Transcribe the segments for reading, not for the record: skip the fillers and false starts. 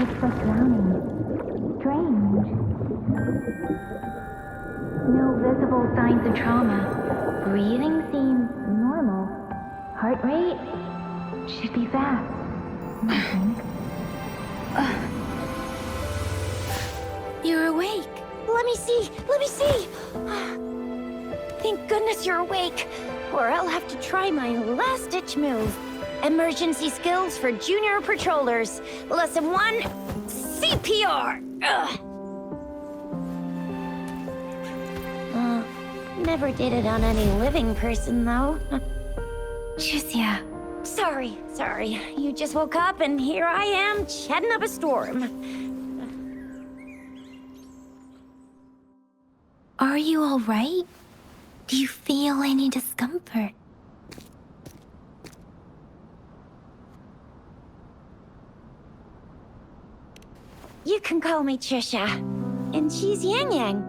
It's so drowning. Strange. No visible signs of trauma. Breathing seems normal. Heart rate should be fast, I think. You're awake. Let me see! Let me see! Thank goodness you're awake, or I'll have to try my last-ditch move. Emergency skills for junior patrollers. Lesson 1, CPR! Never did it on any living person, though. Jusia. Sorry. You just woke up, and here I am, chatting up a storm. Are you all right? Do you feel any discomfort? You can call me Trisha, and she's Yang Yang.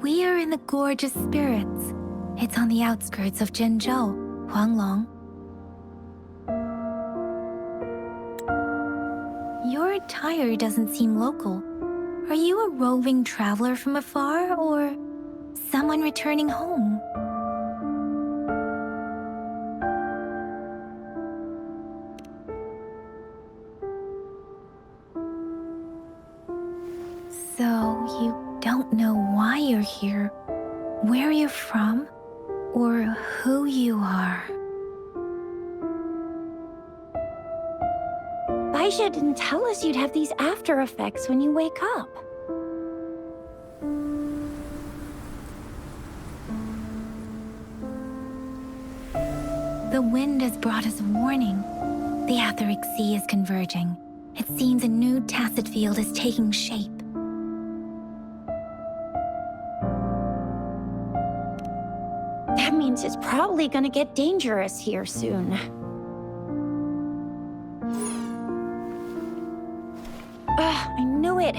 We are in the Gorge of Spirits. It's on the outskirts of Zhenzhou, Huanglong. Your attire doesn't seem local. Are you a roving traveler from afar, or someone returning home? So, you don't know why you're here, where you're from, or who you are. Baisha didn't tell us you'd have these after effects when you wake up. The wind has brought us a warning. The Etheric Sea is converging. It seems a new tacit field is taking shape. That means it's probably gonna get dangerous here soon. I knew it!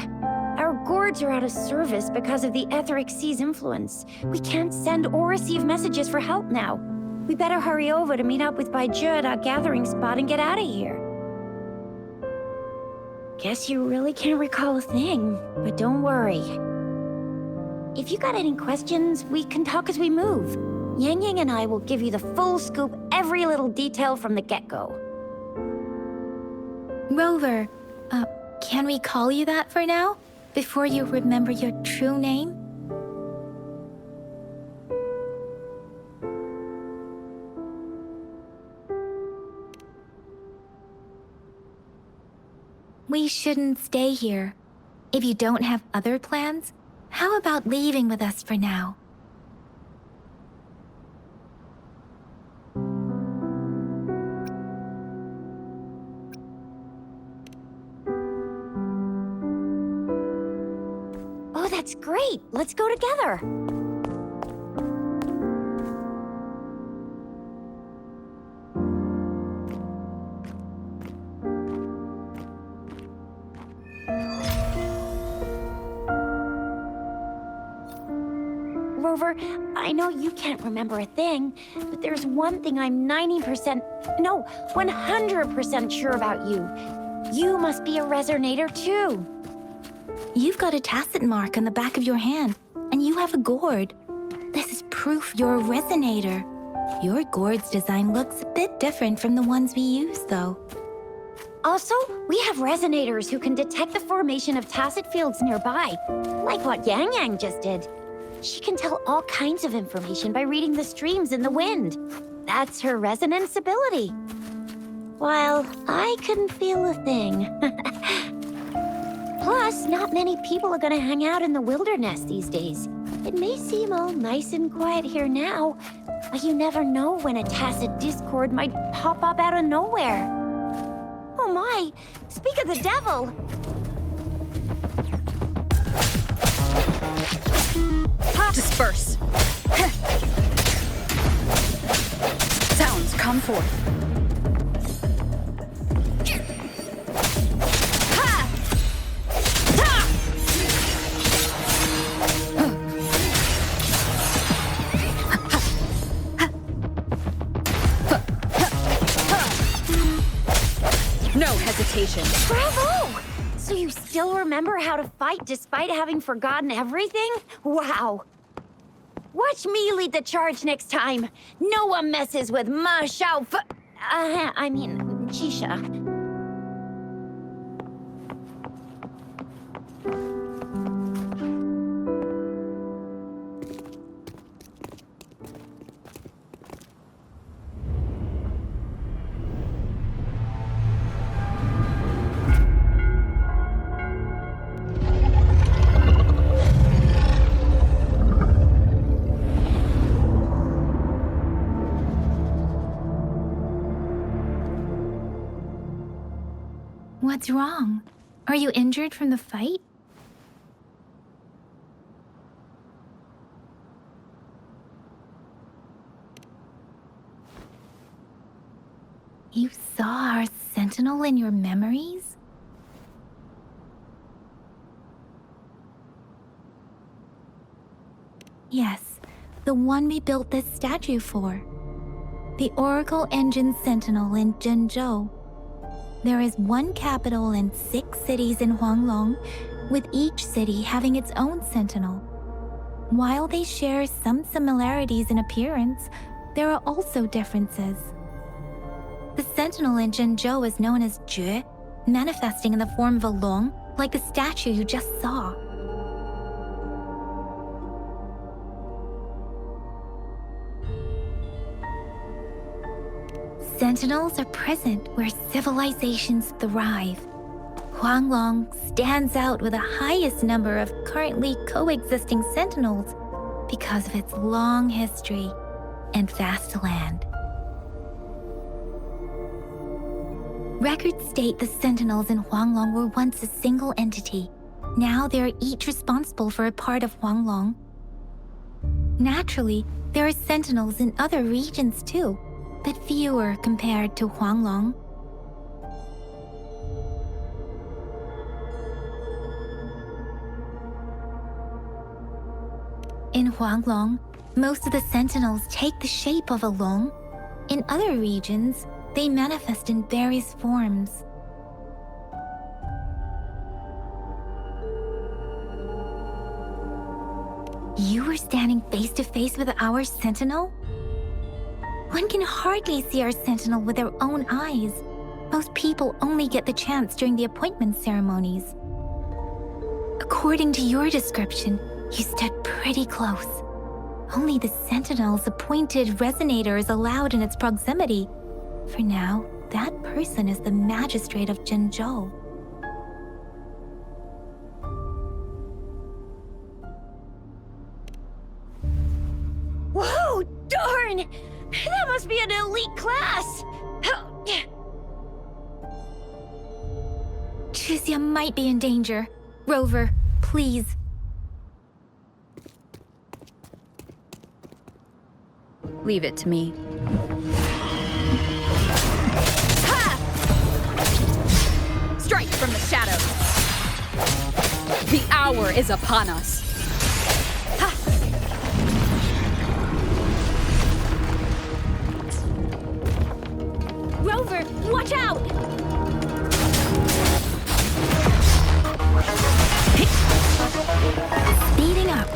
Our gourds are out of service because of the Etheric Sea's influence. We can't send or receive messages for help now. We better hurry over to meet up with Baiju at our gathering spot and get out of here. Guess you really can't recall a thing, but don't worry. If you got any questions, we can talk as we move. Yang Yang and I will give you the full scoop, every little detail from the get-go. Rover, can we call you that for now? Before you remember your true name? We shouldn't stay here. If you don't have other plans, how about leaving with us for now? Oh, that's great! Let's go together! Rover, I know you can't remember a thing, but there's one thing I'm 100% sure about you. You must be a resonator too. You've got a tacit mark on the back of your hand, and you have a gourd. This is proof you're a resonator. Your gourd's design looks a bit different from the ones we use, though. Also, we have resonators who can detect the formation of tacit fields nearby, like what Yang Yang just did. She can tell all kinds of information by reading the streams in the wind. That's her resonance ability. While I couldn't feel a thing. Plus, not many people are gonna hang out in the wilderness these days. It may seem all nice and quiet here now, but you never know when a tacit discord might pop up out of nowhere. Oh my! Speak of the devil! Disperse! Sounds come forth. destruction. Bravo! So you still remember how to fight despite having forgotten everything? Wow. Watch me lead the charge next time. No one messes with my Chisha. What's wrong? Are you injured from the fight? You saw our sentinel in your memories? Yes, the one we built this statue for. The Oracle Engine Sentinel in Zhenzhou. There is one capital and 6 cities in Huanglong, with each city having its own sentinel. While they share some similarities in appearance, there are also differences. The sentinel in Zhenzhou is known as Jue, manifesting in the form of a long, like the statue you just saw. Sentinels are present where civilizations thrive. Huanglong stands out with the highest number of currently coexisting sentinels because of its long history and vast land. Records state the sentinels in Huanglong were once a single entity. Now they are each responsible for a part of Huanglong. Naturally, there are sentinels in other regions too, but fewer compared to Huanglong. In Huanglong, most of the sentinels take the shape of a long. In other regions, they manifest in various forms. You were standing face to face with our sentinel? One can hardly see our sentinel with their own eyes. Most people only get the chance during the appointment ceremonies. According to your description, you stood pretty close. Only the sentinel's appointed resonator is allowed in its proximity. For now, that person is the magistrate of Zhenzhou. Whoa, darn! That must be an elite class! Chuzia might be in danger. Rover, please. Leave it to me. Ha! Strike from the shadows! The hour is upon us! Ha! Rover, watch out! Speeding up.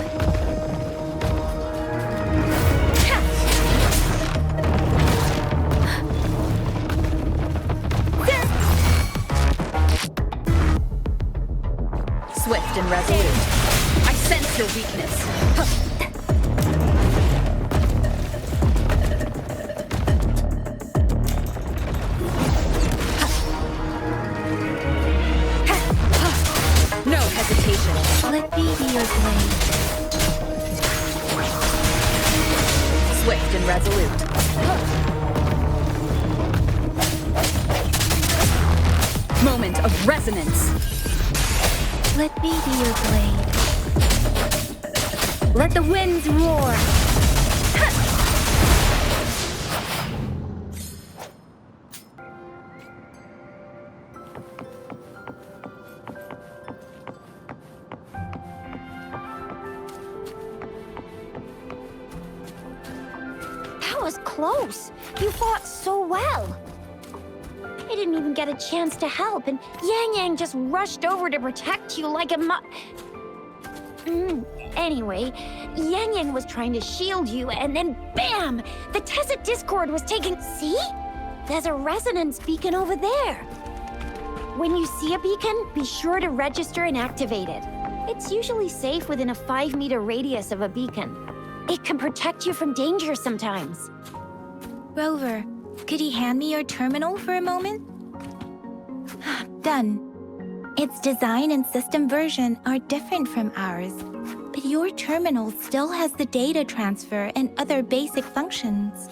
Swift and resolute. I sense your weakness. No hesitation. Let me be your blade. Swift and resolute. Moment of resonance. Let me be your blade. Let the winds roar! That was close. You fought so well. I didn't even get a chance to help, and Yang Yang just rushed over to protect you like a Anyway, Yang Yang was trying to shield you, and then BAM! The Tacit Discord was taking... See? There's a resonance beacon over there. When you see a beacon, be sure to register and activate it. It's usually safe within a 5-meter radius of a beacon. It can protect you from danger sometimes. Rover, could you hand me your terminal for a moment? Done. Its design and system version are different from ours, but your terminal still has the data transfer and other basic functions.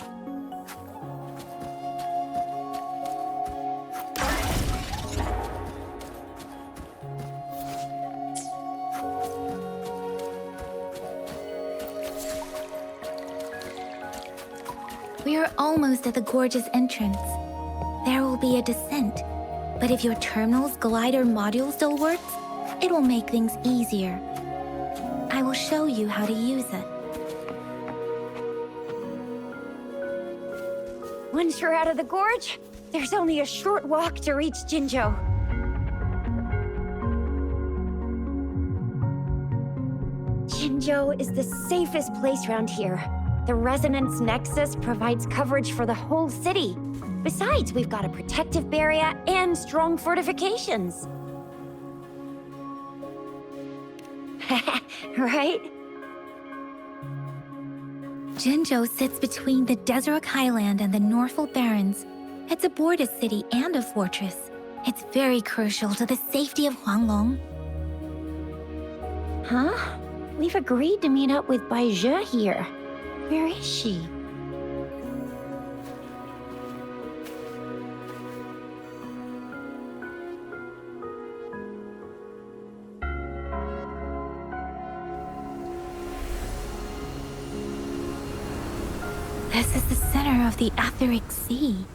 We are almost at the gorge's entrance. There will be a descent, but if your terminal's glider module still works, it will make things easier. I will show you how to use it. Once you're out of the gorge, there's only a short walk to reach Jinzhou. Jinzhou is the safest place around here. The Resonance Nexus provides coverage for the whole city. Besides, we've got a protective barrier and strong fortifications. Right? Jinzhou sits between the Desert Highland and the Norfolk Barrens. It's a border city and a fortress. It's very crucial to the safety of Huanglong. Huh? We've agreed to meet up with Bai Zhe here. Where is she? This is the center of the Etheric Sea.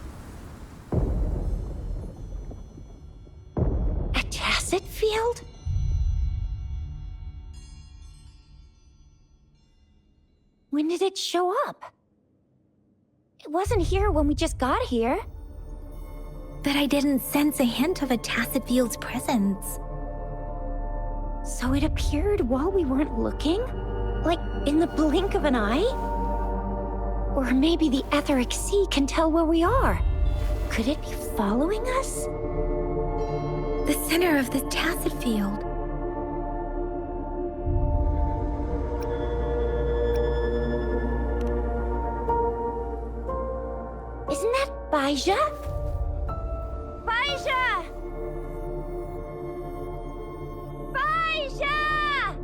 A tacit field? When did it show up? It wasn't here when we just got here. But I didn't sense a hint of a tacit field's presence. So it appeared while we weren't looking? Like in the blink of an eye? Or maybe the Etheric Sea can tell where we are. Could it be following us? The center of the tacit field. Isn't that Bai Zhe? Bai Zhe! Bai Zhe!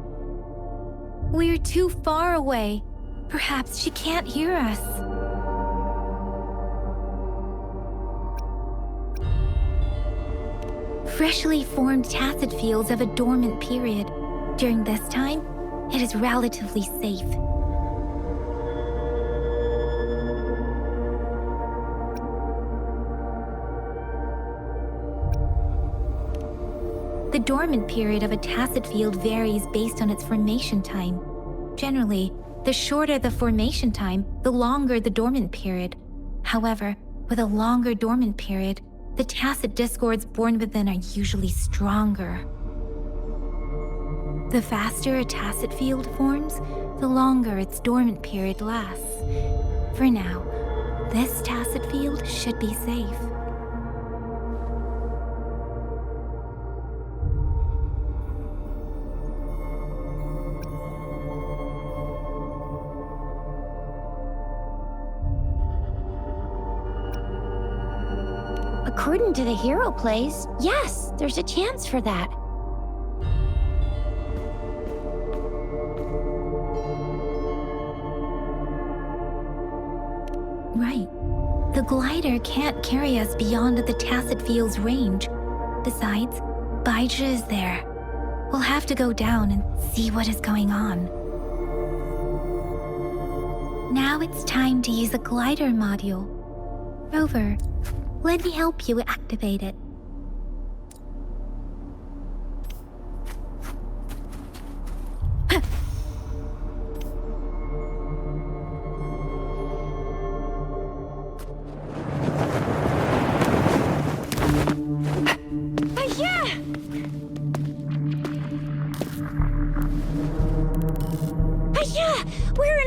We're too far away. Perhaps she can't hear us. Freshly formed tacit fields have a dormant period. During this time, it is relatively safe. The dormant period of a tacit field varies based on its formation time. Generally, the shorter the formation time, the longer the dormant period. However, with a longer dormant period, the tacit discords born within are usually stronger. The faster a tacit field forms, the longer its dormant period lasts. For now, this tacit field should be safe. According to the hero plays, yes, there's a chance for that. Right. The glider can't carry us beyond the tacit field's range. Besides, Bai Zhe is there. We'll have to go down and see what is going on. Now it's time to use the glider module. Rover, let me help you activate it.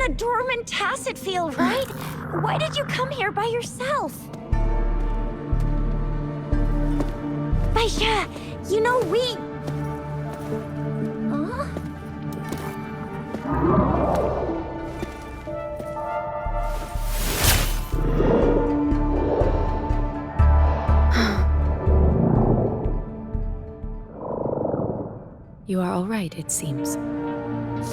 in a dormant tacit field, right? Why did you come here by yourself? Baisha, you know we... Huh? You are all right, it seems.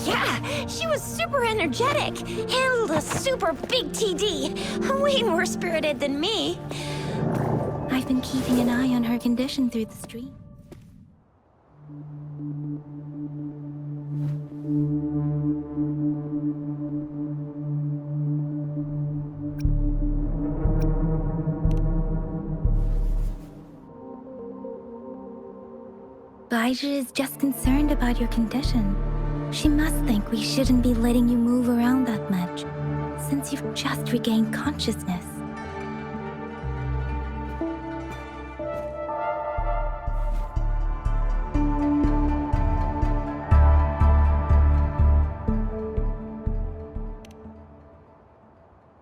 Yeah, she was super energetic. Handled a super big TD. Way more spirited than me. I've been keeping an eye on her condition through the stream. Baija is just concerned about your condition. She must think we shouldn't be letting you move around that much, since you've just regained consciousness.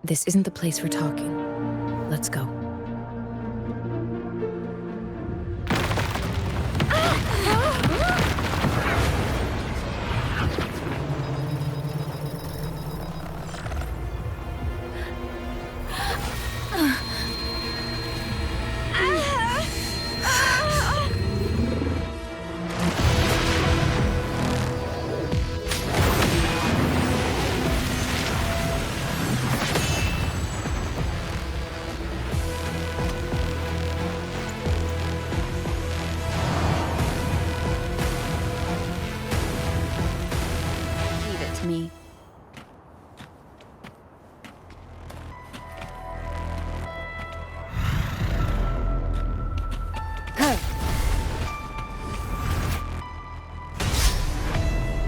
This isn't the place for talking. Let's go. Me.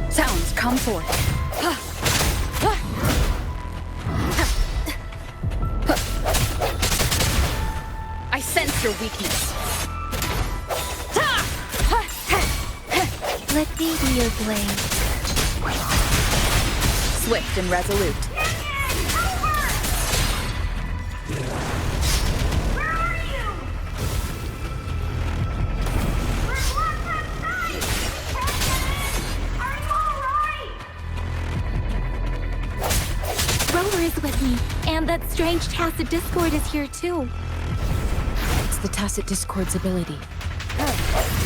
Sounds come forth. I sense your weakness. Let me be your blade. Swift and resolute. Where are you? Where's last night? Are you alright? Rover is with me, and that strange tacit discord is here too. It's the tacit discord's ability.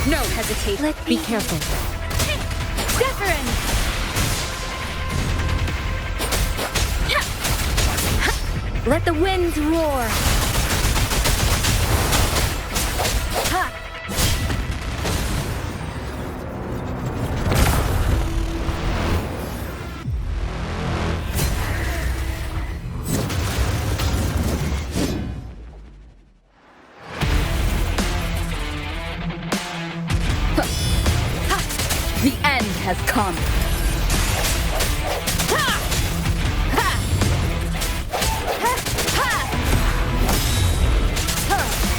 No hesitation. Let Be me- careful. Deferens! Let the winds roar! Ha! The end has come.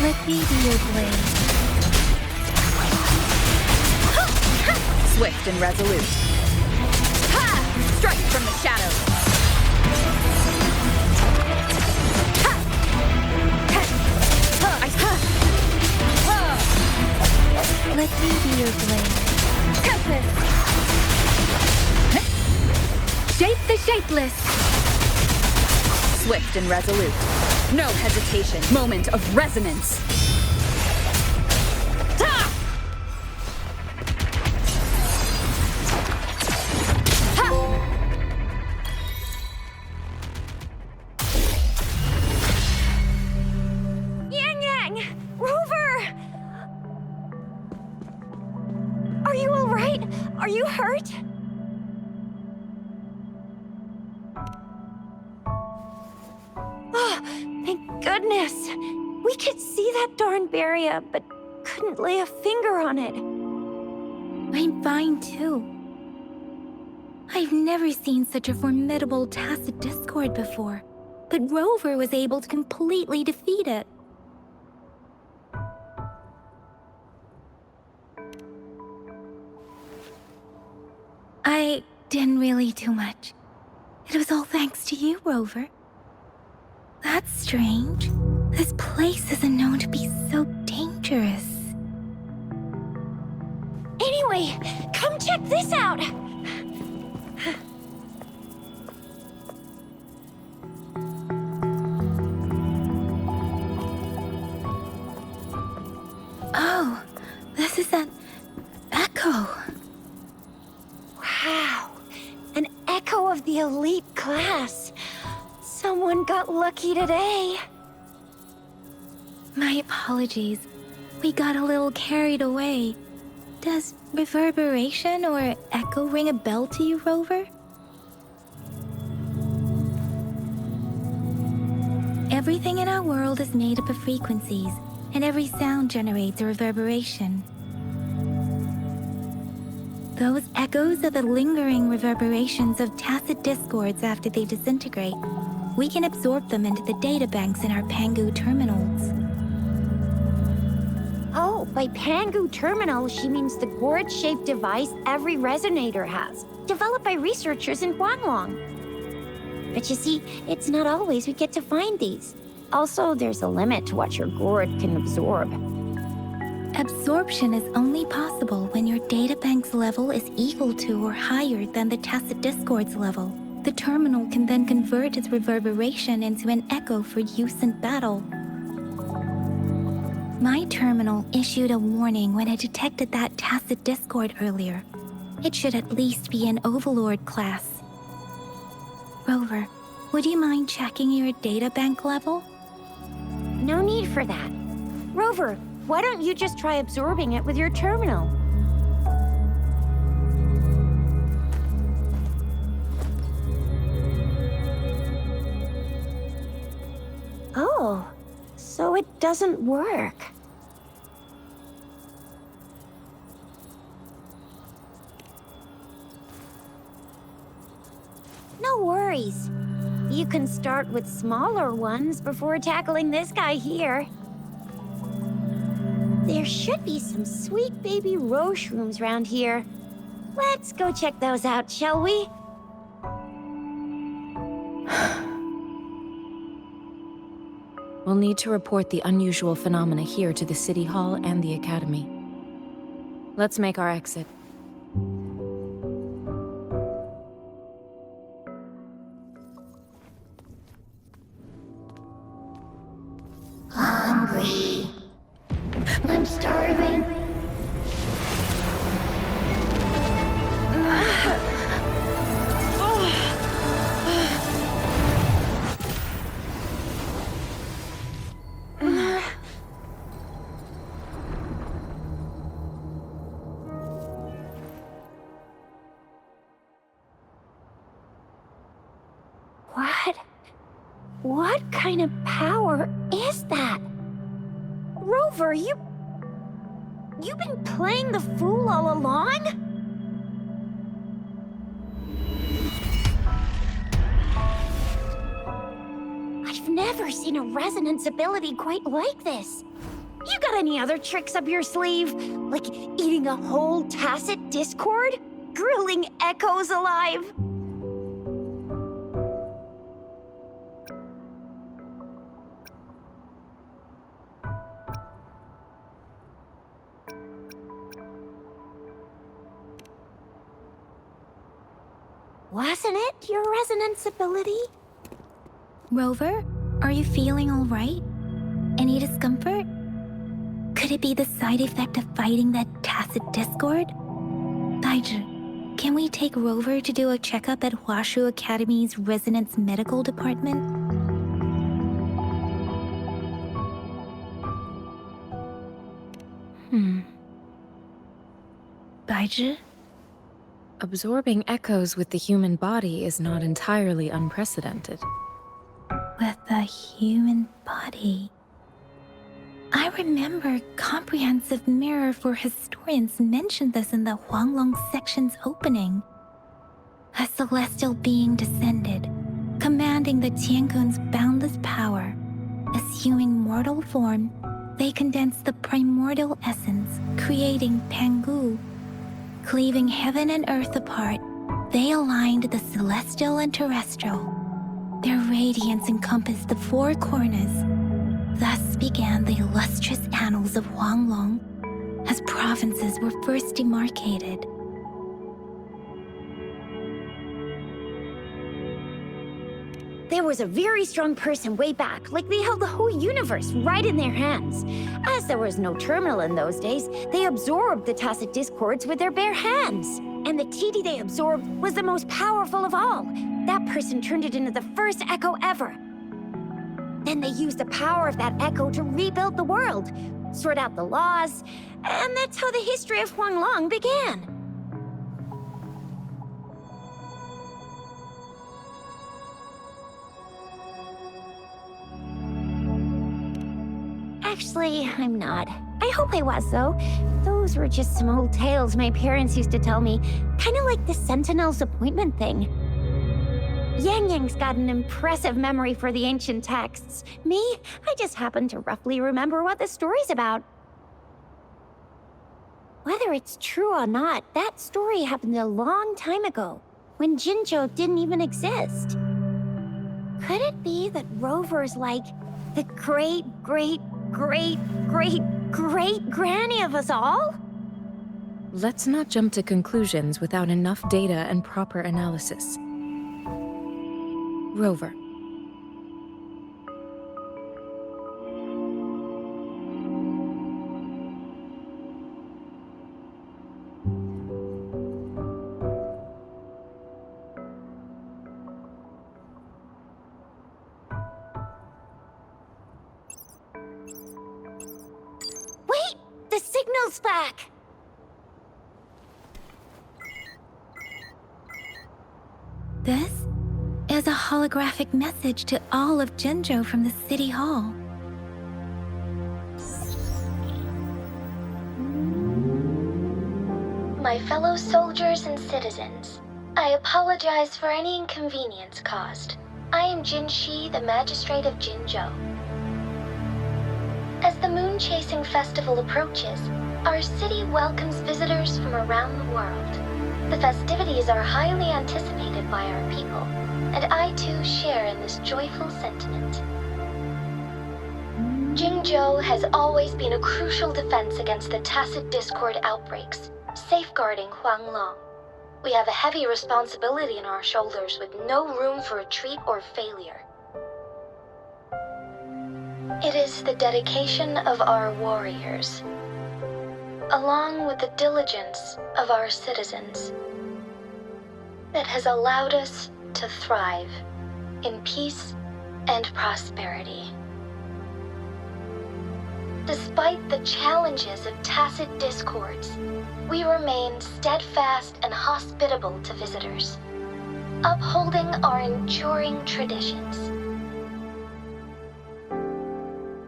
Let me be your blade. Swift and resolute. Strike from the shadows. Let me be your blade. Tempest! Shape the shapeless! Swift and resolute. No hesitation. Moment of resonance. Yang Yang! Rover! Are you alright? Are you hurt? Oh, thank goodness. We could see that darn barrier, but couldn't lay a finger on it. I'm fine too. I've never seen such a formidable tacit discord before, but Rover was able to completely defeat it. I didn't really do much. It It was all thanks to you, Rover. That's strange. This place isn't known to be so dangerous. Anyway, come check this out! Oh, this is an echo. Wow, an echo of the elite class. Someone got lucky today. My apologies. We got a little carried away. Does reverberation or echo ring a bell to you, Rover? Everything in our world is made up of frequencies, and every sound generates a reverberation. Those echoes are the lingering reverberations of tacit discords after they disintegrate. We can absorb them into the databanks in our Pangu terminals. Oh, by Pangu terminal, she means the gourd-shaped device every resonator has, developed by researchers in Huanglong. But you see, it's not always we get to find these. Also, there's a limit to what your gourd can absorb. Absorption is only possible when your databank's level is equal to or higher than the tacit discord's level. The terminal can then convert its reverberation into an echo for use in battle. My terminal issued a warning when it detected that tacit discord earlier. It should at least be an Overlord class. Rover, would you mind checking your databank level? No need for that. Rover, why don't you just try absorbing it with your terminal? Oh, so it doesn't work. No worries. You can start with smaller ones before tackling this guy here. There should be some sweet baby roche rooms around here. Let's go check those out, shall we? We'll need to report the unusual phenomena here to the City Hall and the Academy. Let's make our exit. Hungry. I'm starving. What kind of power is that? Rover, you've been playing the fool all along? I've never seen a resonance ability quite like this. You got any other tricks up your sleeve? Like eating a whole tacit discord? Grilling echoes alive? Wasn't it your resonance ability? Rover, are you feeling all right? Any discomfort? Could it be the side effect of fighting that tacit discord? Daiju, can we take Rover to do a checkup at Hwashu Academy's Resonance Medical Department? Daiju? Absorbing echoes with the human body is not entirely unprecedented. With the human body. I remember Comprehensive Mirror for Historians mentioned this in the Huanglong section's opening. A celestial being descended, commanding the Tiankun's boundless power. Assuming mortal form, they condensed the primordial essence, creating Pangu. Cleaving heaven and earth apart, They aligned the celestial and terrestrial. Their radiance encompassed the four corners. Thus began the illustrious annals of Huanglong, as provinces were first demarcated. There was a very strong person way back, like they held the whole universe right in their hands. As there was no terminal in those days, they absorbed the tacit discords with their bare hands. And the TD they absorbed was the most powerful of all. That person turned it into the first echo ever. Then they used the power of that echo to rebuild the world, sort out the laws, and that's how the history of Huanglong began. Actually, I'm not. I hope I was, though. Those were just some old tales my parents used to tell me, kind of like the Sentinel's appointment thing. Yang Yang's got an impressive memory for the ancient texts. Me, I just happen to roughly remember what the story's about. Whether it's true or not, that story happened a long time ago, when Jinzhou didn't even exist. Could it be that Rover's like the great-great-great-great-great-granny of us all? Let's not jump to conclusions without enough data and proper analysis. Rover. Wait! The signal's back! This is a holographic message to all of Jinzhou from the City Hall. My fellow soldiers and citizens, I apologize for any inconvenience caused. I am Jin Shi, the magistrate of Jinzhou. As the moon-chasing festival approaches, our city welcomes visitors from around the world. The festivities are highly anticipated by our people, and I too share in this joyful sentiment. Jinzhou has always been a crucial defense against the tacit discord outbreaks, safeguarding Huanglong. We have a heavy responsibility on our shoulders with no room for retreat or failure. It is the dedication of our warriors, along with the diligence of our citizens, that has allowed us to thrive in peace and prosperity. Despite the challenges of tacit discords, we remain steadfast and hospitable to visitors, upholding our enduring traditions.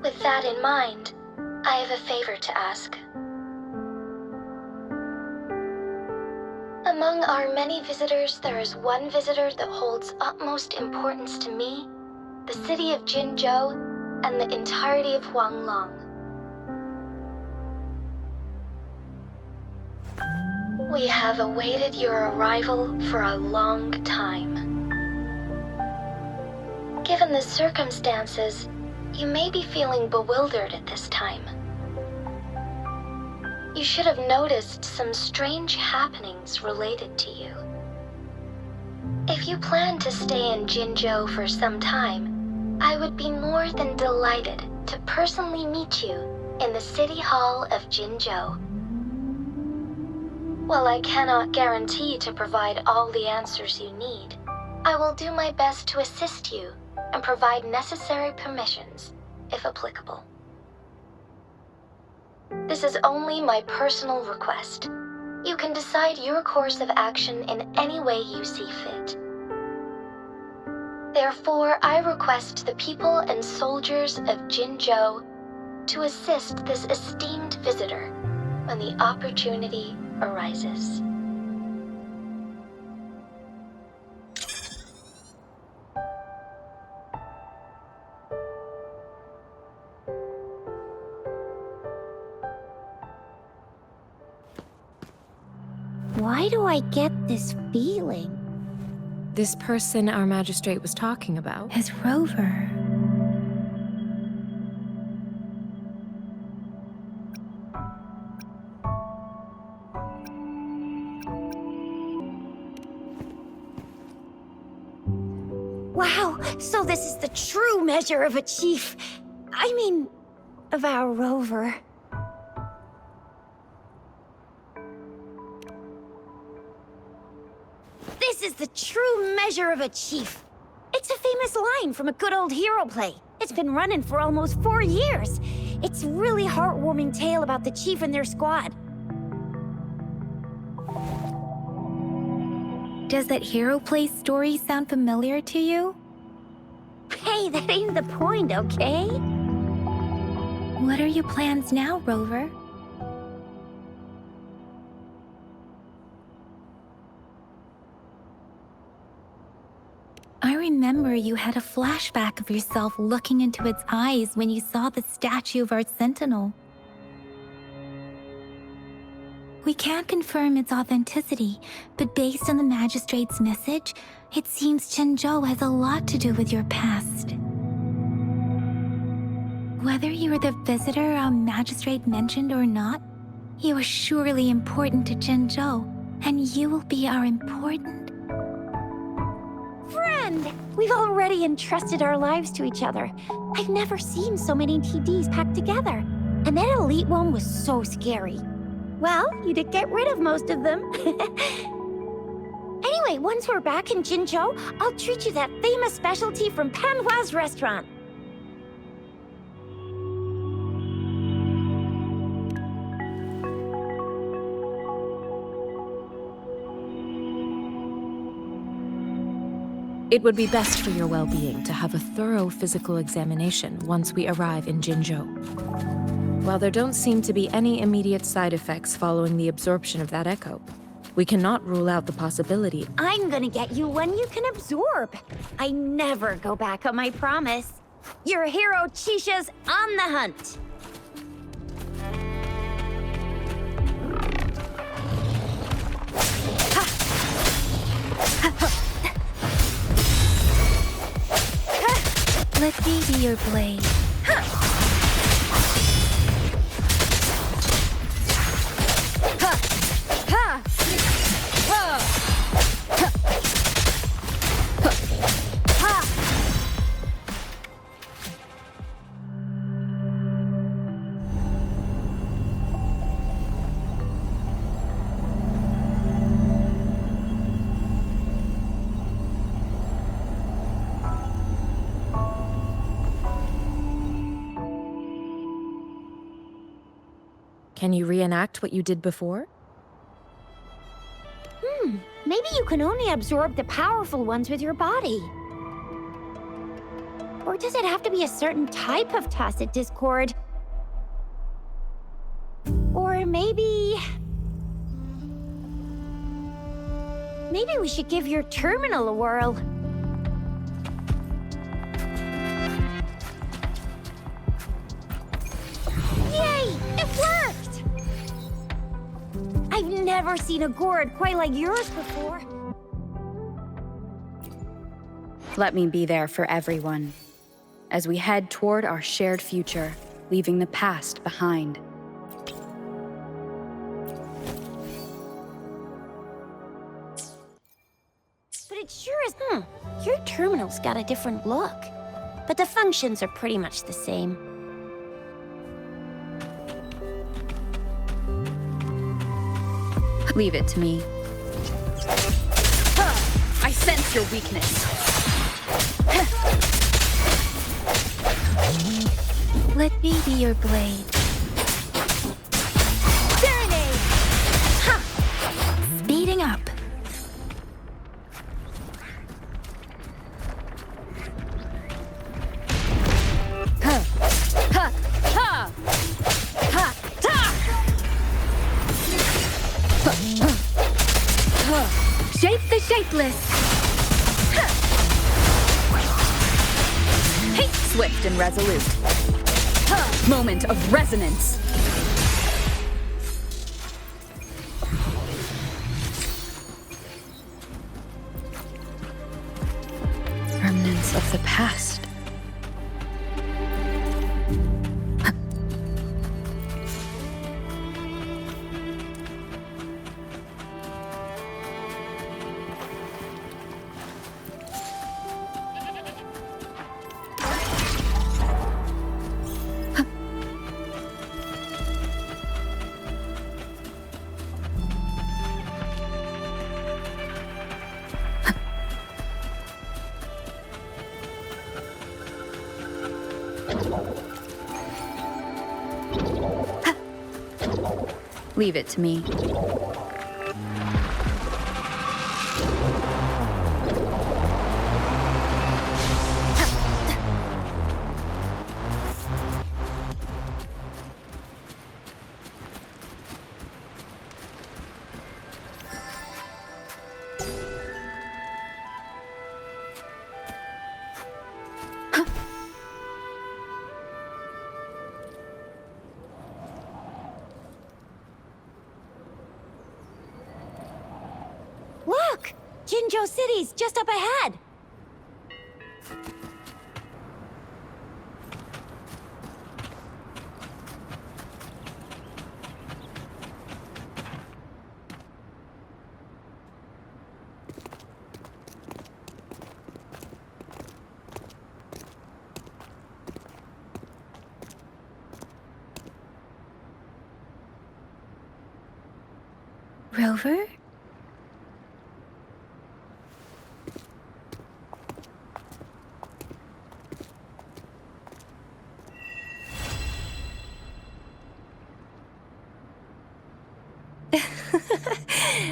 With that in mind, I have a favor to ask. Among our many visitors, there is one visitor that holds utmost importance to me, the city of Jinzhou, and the entirety of Huanglong. We have awaited your arrival for a long time. Given the circumstances, you may be feeling bewildered at this time. You should have noticed some strange happenings related to you. If you plan to stay in Jinzhou for some time, I would be more than delighted to personally meet you in the City Hall of Jinzhou. While I cannot guarantee to provide all the answers you need, I will do my best to assist you and provide necessary permissions, if applicable. This is only my personal request. You can decide your course of action in any way you see fit. Therefore, I request the people and soldiers of Jinzhou to assist this esteemed visitor when the opportunity arises. Why do I get this feeling? This person our magistrate was talking about? As Rover. Wow, so this is the true measure of a chief. I mean, of our rover. This is the true measure of a chief. It's a famous line from a good old hero play. It's been running for almost 4 years. It's a really heartwarming tale about the chief and their squad. Does that hero play story sound familiar to you? Hey, that ain't the point, okay? What are your plans now, Rover? I remember you had a flashback of yourself looking into its eyes when you saw the statue of our sentinel. We can't confirm its authenticity, but based on the magistrate's message, it seems Zhenzhou has a lot to do with your past. Whether you were the visitor our magistrate mentioned or not, you are surely important to Zhenzhou, and you will be our important friend! We've already entrusted our lives to each other. I've never seen so many TDs packed together. And that elite one was so scary. Well, you did get rid of most of them. Anyway, once we're back in Jinzhou, I'll treat you that famous specialty from Panhua's restaurant. It would be best for your well-being to have a thorough physical examination once we arrive in Jinzhou. While there don't seem to be any immediate side effects following the absorption of that echo, we cannot rule out the possibility. I'm gonna get you one you can absorb. I never go back on my promise. Your hero Chisha's on the hunt. Let me be your blade. Can you reenact what you did before? Maybe you can only absorb the powerful ones with your body. Or does it have to be a certain type of tacit discord? Or maybe we should give your terminal a whirl. Yay! It worked! I've never seen a gourd quite like yours before. Let me be there for everyone, as we head toward our shared future, leaving the past behind. But it sure is, your terminal's got a different look. But the functions are pretty much the same. Leave it to me. I sense your weakness. Let me be your blade. Serenade! Speeding up. Shape the shapeless. Swift and resolute. Moment of resonance. of the past. Leave it to me. Look! Jinzhou City's just up ahead! Rover?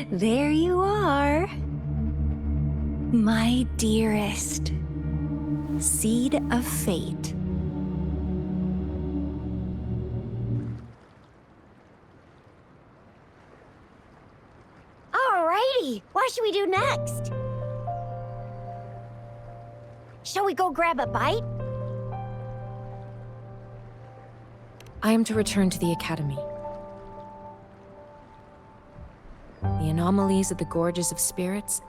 There you are. My dearest. Seed of fate. Alrighty, what should we do next? Shall we go grab a bite? I am to return to the Academy. The anomalies of the Gorges of Spirits,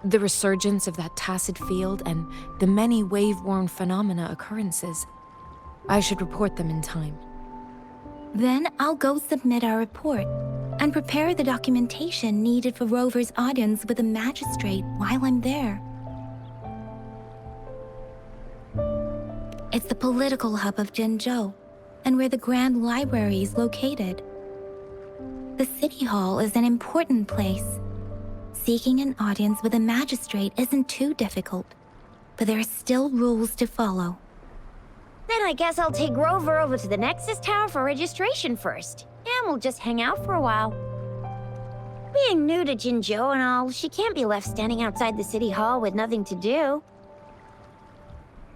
the resurgence of that tacit field, and the many wave-worn phenomena occurrences. I should report them in time. Then I'll go submit our report and prepare the documentation needed for Rover's audience with the magistrate while I'm there. It's the political hub of Jinzhou, and where the Grand Library is located. The City Hall is an important place. Seeking an audience with a magistrate isn't too difficult, but there are still rules to follow. Then I guess I'll take Rover over to the Nexus Tower for registration first, and we'll just hang out for a while. Being new to Jinzhou and all, she can't be left standing outside the City Hall with nothing to do.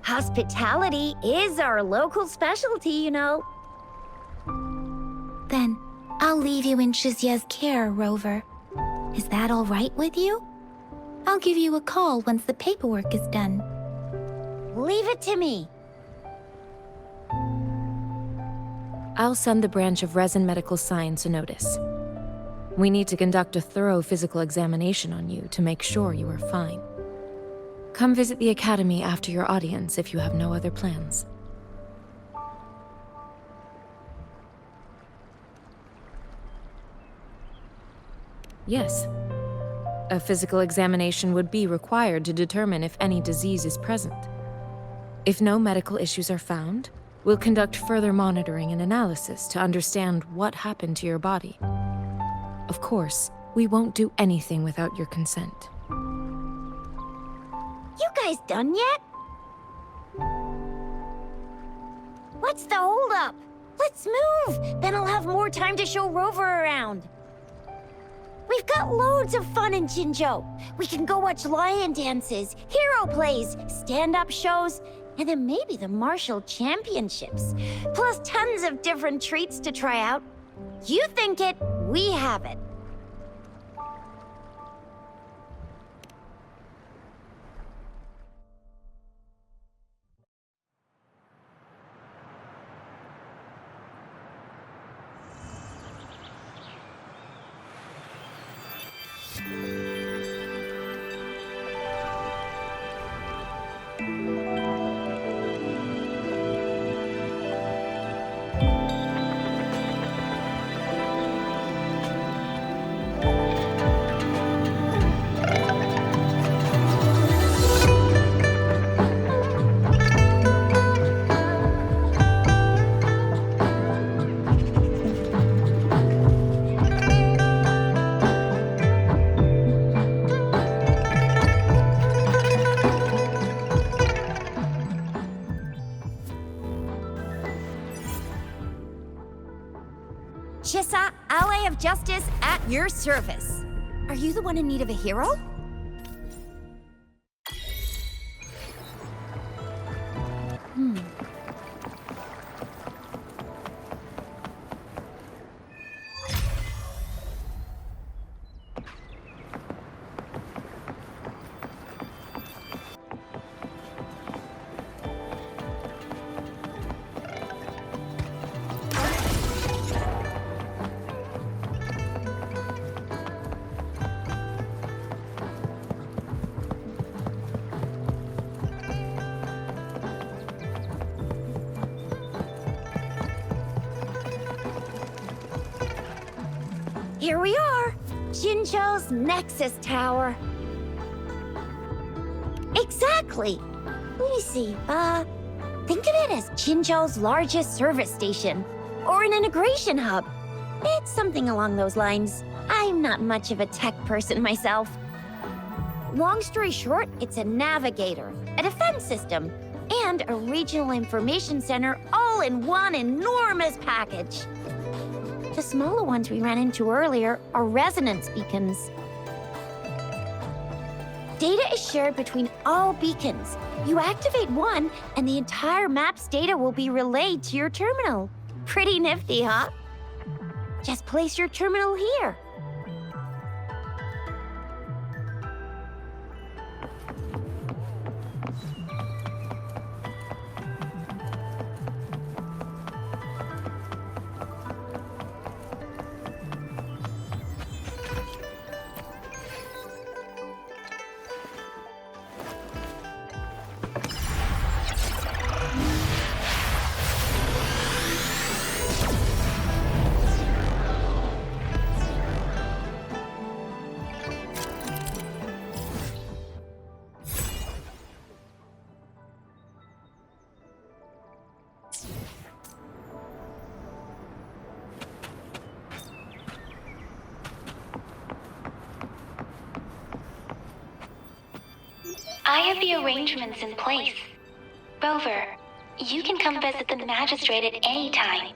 Hospitality is our local specialty, you know. Then, I'll leave you in Shizia's care, Rover. Is that all right with you? I'll give you a call once the paperwork is done. Leave it to me. I'll send the branch of Resin Medical Science a notice. We need to conduct a thorough physical examination on you to make sure you are fine. Come visit the Academy after your audience if you have no other plans. Yes. A physical examination would be required to determine if any disease is present. If no medical issues are found, we'll conduct further monitoring and analysis to understand what happened to your body. Of course, we won't do anything without your consent. You guys done yet? What's the holdup? Let's move! Then I'll have more time to show Rover around. We've got loads of fun in Jinzhou. We can go watch lion dances, hero plays, stand-up shows, and then maybe the martial championships. Plus tons of different treats to try out. You think it, we have it. justice at your service. Are you the one in need of a hero? Here we are, Jinzhou's Nexus Tower. Exactly. Let me see, think of it as Jinzhou's largest service station, or an integration hub. It's something along those lines. I'm not much of a tech person myself. Long story short, it's a navigator, a defense system, and a regional information center all in one enormous package. The smaller ones we ran into earlier are resonance beacons. Data is shared between all beacons. You activate one, and the entire map's data will be relayed to your terminal. Pretty nifty, huh? Just place your terminal here. I have the arrangements in place. Rover, you can come visit the magistrate at any time.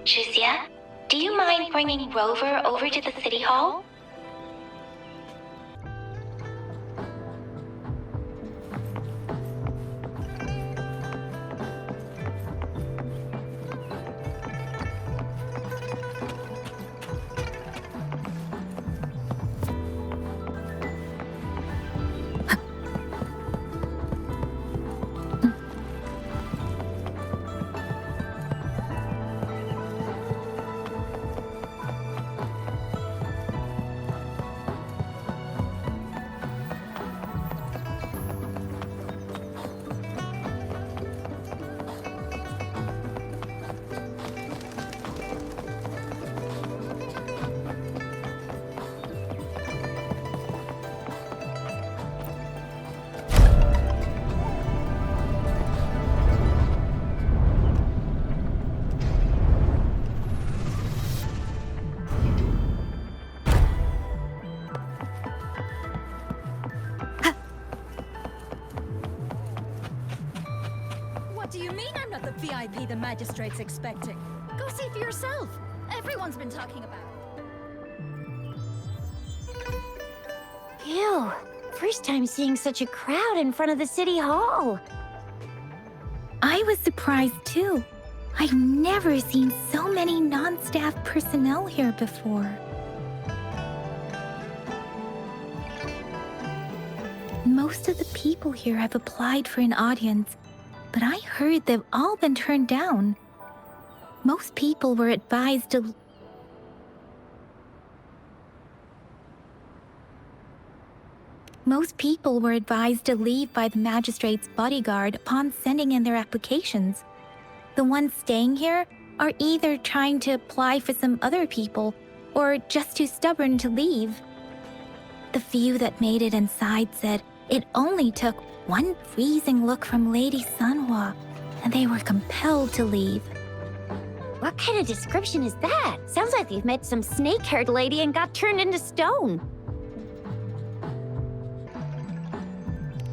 Shuzia, do you mind bringing Rover over to the city hall? What do you mean I'm not the VIP the magistrate's expecting? Go see for yourself. Everyone's been talking about it. Ew, first time seeing such a crowd in front of the city hall. I was surprised too. I've never seen so many non-staff personnel here before. Most of the people here have applied for an audience, but I heard they've all been turned down. Most people were advised to leave by the magistrate's bodyguard upon sending in their applications. The ones staying here are either trying to apply for some other people or just too stubborn to leave. The few that made it inside said it only took one freezing look from Lady Sunhua, and they were compelled to leave. What kind of description is that? Sounds like they've met some snake-haired lady and got turned into stone.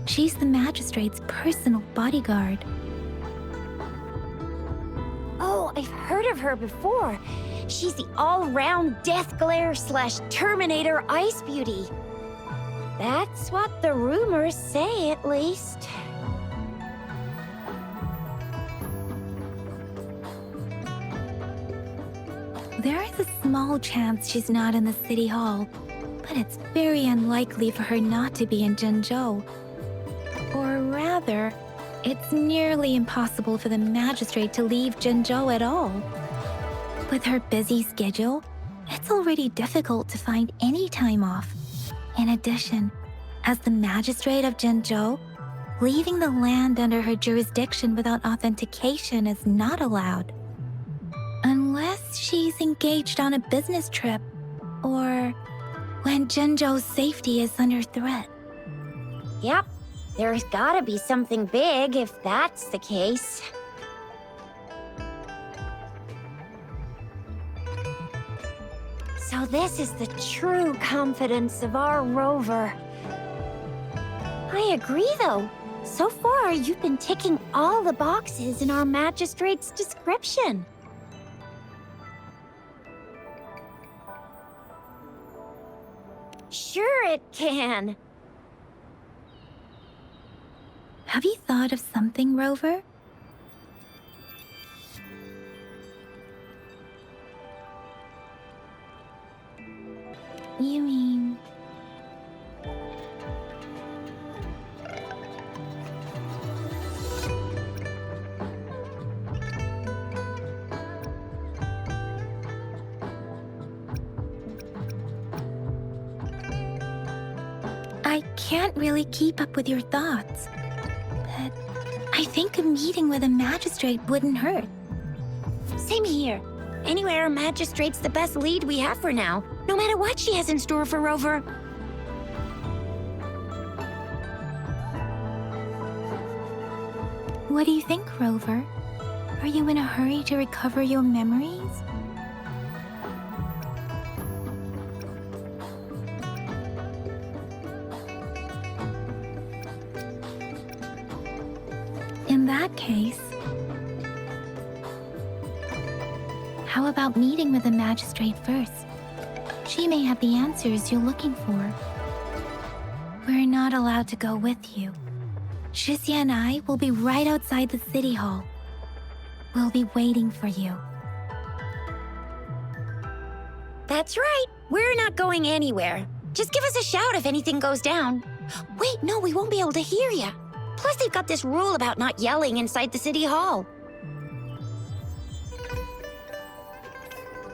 She's the magistrate's personal bodyguard. Oh, I've heard of her before. She's the all-round Death Glare / Terminator Ice Beauty. That's what the rumors say, at least. There is a small chance she's not in the city hall, but it's very unlikely for her not to be in Jinzhou. Or rather, it's nearly impossible for the magistrate to leave Jinzhou at all. With her busy schedule, it's already difficult to find any time off. In addition, as the magistrate of Jinzhou, leaving the land under her jurisdiction without authentication is not allowed. Unless she's engaged on a business trip, or when Jinzhou's safety is under threat. Yep, there's gotta be something big if that's the case. So this is the true confidence of our rover. I agree, though. So far, you've been ticking all the boxes in our magistrate's description. Sure it can. Have you thought of something, Rover? You mean... I can't really keep up with your thoughts, but I think a meeting with a magistrate wouldn't hurt. Same here. Anywhere a magistrate's the best lead we have for now, no matter what she has in store for Rover. What do you think, Rover? Are you in a hurry to recover your memories? In that case, how about meeting with the magistrate first? She may have the answers you're looking for. We're not allowed to go with you. Shixia and I will be right outside the city hall. We'll be waiting for you. That's right. We're not going anywhere. Just give us a shout if anything goes down. Wait, no, we won't be able to hear ya. Plus, they've got this rule about not yelling inside the city hall.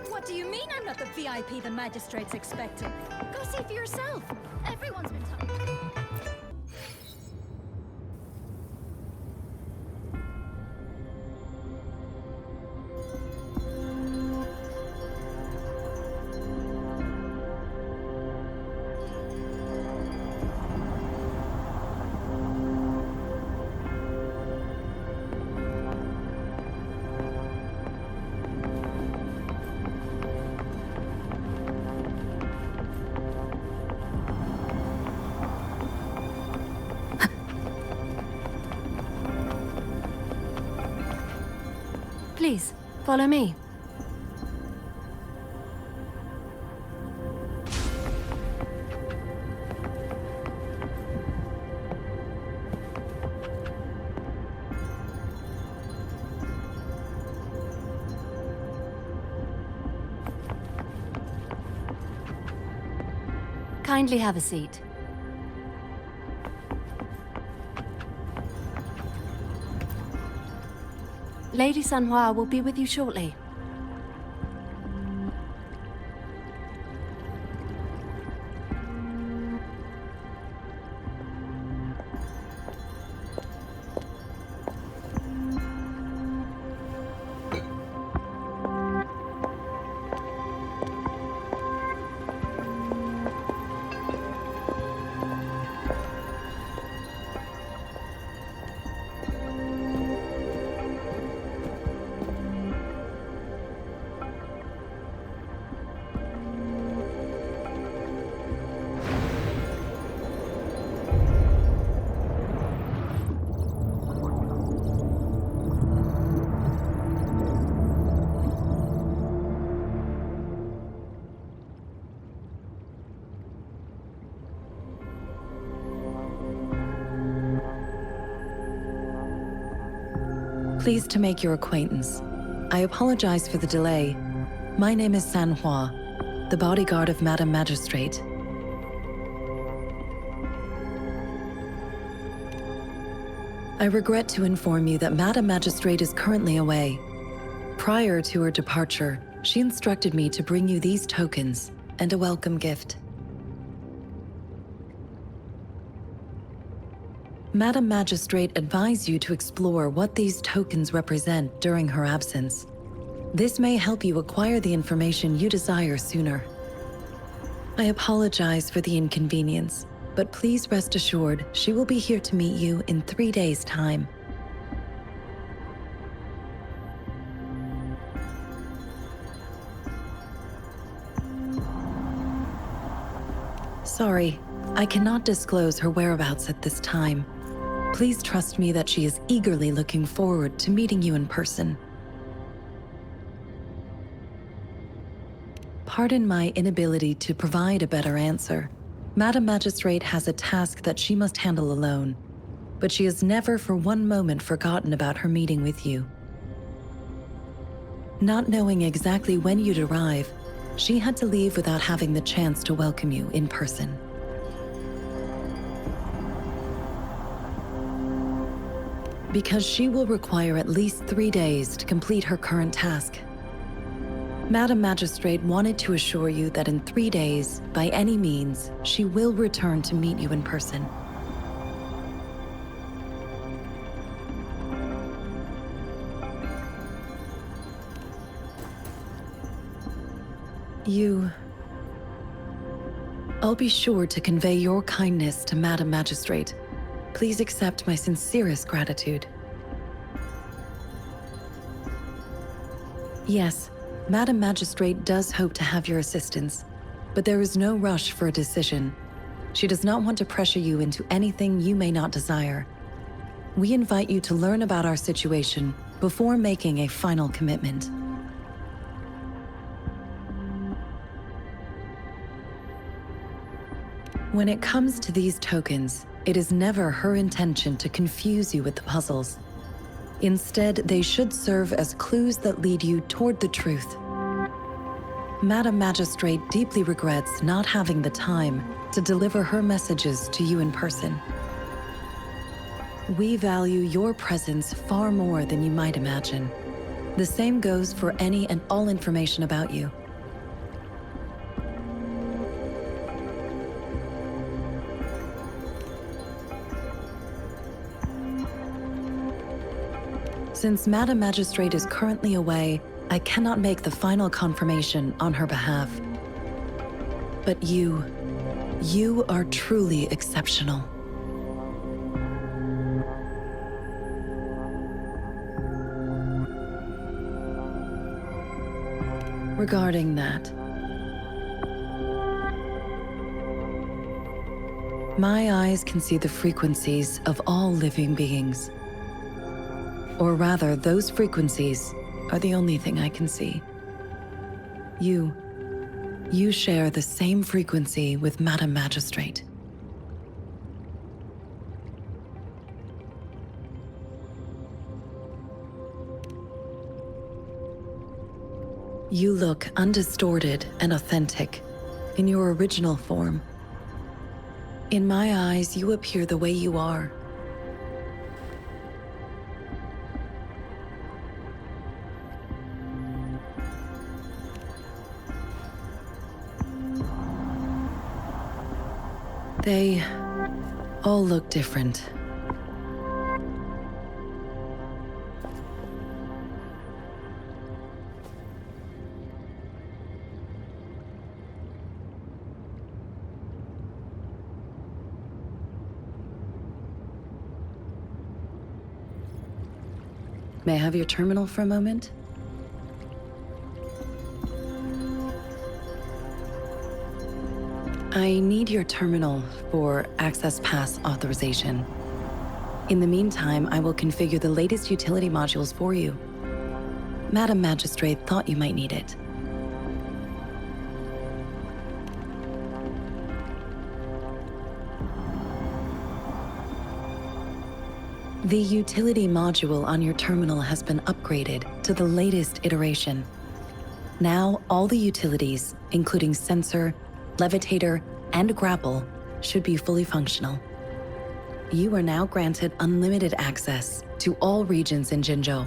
What do you mean I'm not the VIP the magistrate's expecting? Go see for yourself. Everyone's been talking. Please, follow me. Kindly have a seat. Lady Sanhua will be with you shortly. Pleased to make your acquaintance. I apologize for the delay. My name is Sanhua, the bodyguard of Madam Magistrate. I regret to inform you that Madam Magistrate is currently away. Prior to her departure, she instructed me to bring you these tokens and a welcome gift. Madam Magistrate advised you to explore what these tokens represent during her absence. This may help you acquire the information you desire sooner. I apologize for the inconvenience, but please rest assured she will be here to meet you in 3 days' time. Sorry, I cannot disclose her whereabouts at this time. Please trust me that she is eagerly looking forward to meeting you in person. Pardon my inability to provide a better answer. Madam Magistrate has a task that she must handle alone, but she has never for one moment forgotten about her meeting with you. Not knowing exactly when you'd arrive, she had to leave without having the chance to welcome you in person. Because she will require at least 3 days to complete her current task. Madam Magistrate wanted to assure you that in 3 days, by any means, she will return to meet you in person. I'll be sure to convey your kindness to Madam Magistrate. Please accept my sincerest gratitude. Yes, Madam Magistrate does hope to have your assistance, but there is no rush for a decision. She does not want to pressure you into anything you may not desire. We invite you to learn about our situation before making a final commitment. When it comes to these tokens, it is never her intention to confuse you with the puzzles. Instead, they should serve as clues that lead you toward the truth. Madam Magistrate deeply regrets not having the time to deliver her messages to you in person. We value your presence far more than you might imagine. The same goes for any and all information about you. Since Madam Magistrate is currently away, I cannot make the final confirmation on her behalf. But you are truly exceptional. Regarding that, my eyes can see the frequencies of all living beings. Or rather, those frequencies are the only thing I can see. You share the same frequency with Madam Magistrate. You look undistorted and authentic in your original form. In my eyes, you appear the way you are. They all look different. May I have your terminal for a moment? I need your terminal for Access Pass authorization. In the meantime, I will configure the latest utility modules for you. Madam Magistrate thought you might need it. The utility module on your terminal has been upgraded to the latest iteration. Now, all the utilities, including sensor, levitator, and grapple, should be fully functional. You are now granted unlimited access to all regions in Jinzhou.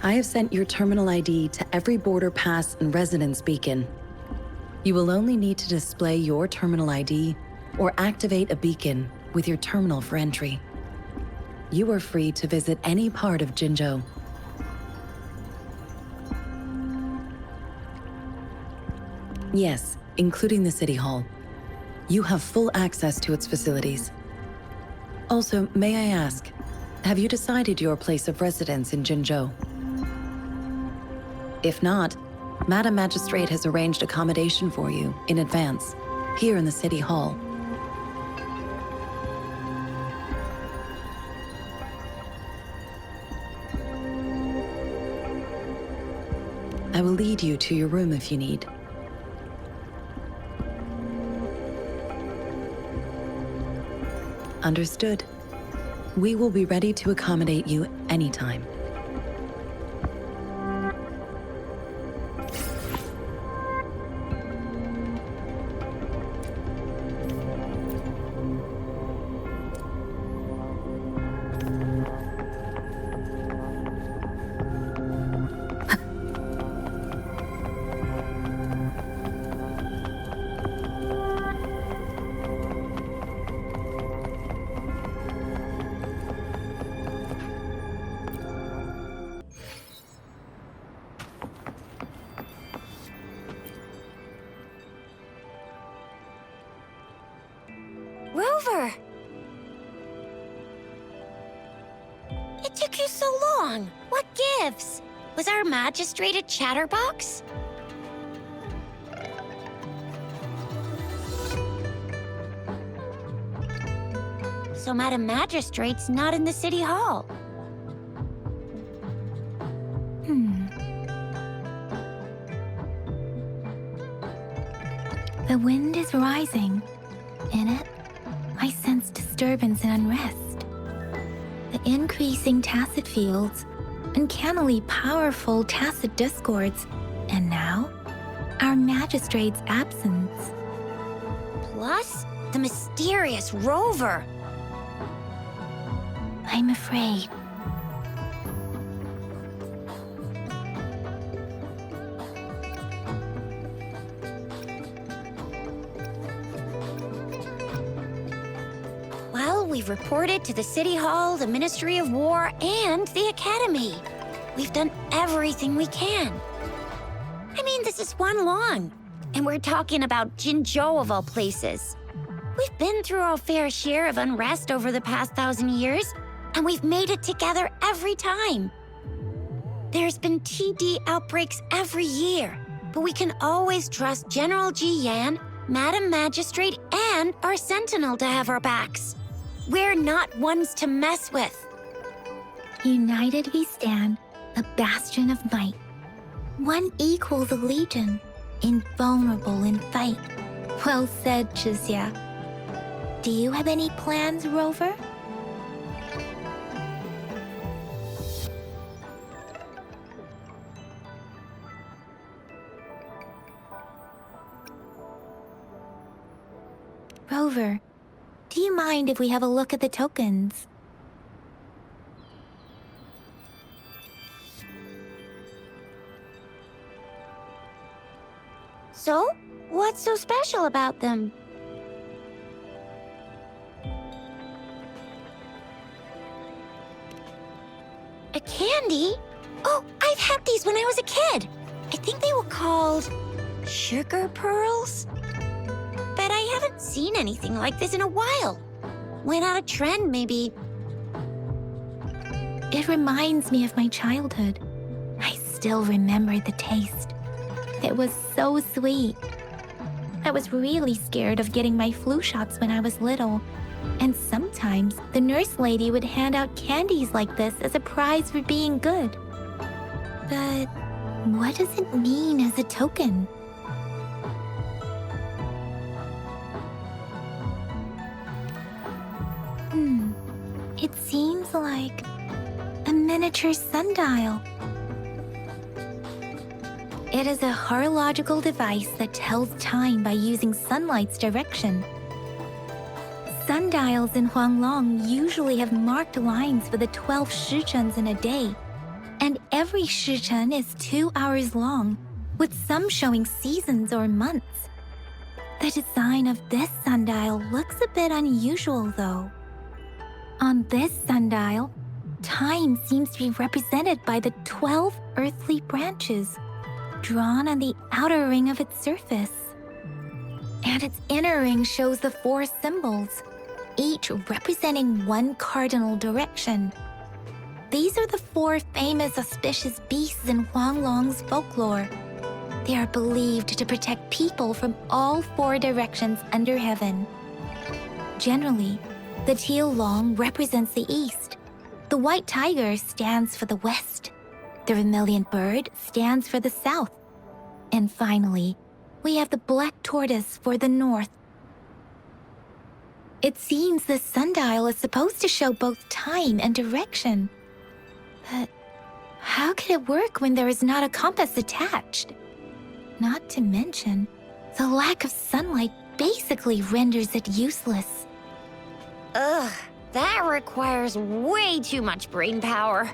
I have sent your terminal ID to every border pass and residence beacon. You will only need to display your terminal ID or activate a beacon with your terminal for entry. You are free to visit any part of Jinzhou. Yes, including the City Hall. You have full access to its facilities. Also, may I ask, have you decided your place of residence in Jinzhou? If not, Madam Magistrate has arranged accommodation for you in advance, here in the City Hall. I will lead you to your room if you need. Understood. We will be ready to accommodate you anytime. Rover! It took you so long. What gives? Was our magistrate a chatterbox? So Madam Magistrate's not in the City Hall. The wind is rising. In it, I sense disturbance and unrest. The increasing tacit fields, uncannily powerful tacit discords, and now, our magistrate's absence. Plus, the mysterious Rover. I'm afraid. Well, we've reported to the City Hall, the Ministry of War, and the Academy. We've done everything we can. I mean, this is one long, and we're talking about Jinzhou of all places. We've been through our fair share of unrest over the past 1,000 years, and we've made it together every time. There's been TD outbreaks every year, but we can always trust General Ji Yan, Madam Magistrate, and our Sentinel to have our backs. We're not ones to mess with. United we stand, a bastion of might. One equals a legion, invulnerable in fight. Well said, Chixia. Do you have any plans, Rover? Rover, do you mind if we have a look at the tokens? So, what's so special about them? A candy? Oh, I've had these when I was a kid. I think they were called sugar pearls? But I haven't seen anything like this in a while. Went out of trend, maybe. It reminds me of my childhood. I still remember the taste. It was so sweet. I was really scared of getting my flu shots when I was little. And sometimes the nurse lady would hand out candies like this as a prize for being good. But what does it mean as a token? It seems like a miniature sundial. It is a horological device that tells time by using sunlight's direction. Sundials in Huanglong usually have marked lines for the 12 shichuns in a day, and every shichun is 2 hours long, with some showing seasons or months. The design of this sundial looks a bit unusual, though. On this sundial, time seems to be represented by the 12 earthly branches, drawn on the outer ring of its surface. And its inner ring shows the 4 symbols, each representing one cardinal direction. These are the 4 famous auspicious beasts in Huanglong's folklore. They are believed to protect people from all 4 directions under heaven. Generally, the teal long represents the east. The white tiger stands for the west. The vermilion bird stands for the south. And finally, we have the black tortoise for the north. It seems the sundial is supposed to show both time and direction. But how can it work when there is not a compass attached? Not to mention, the lack of sunlight basically renders it useless. Ugh, that requires way too much brain power.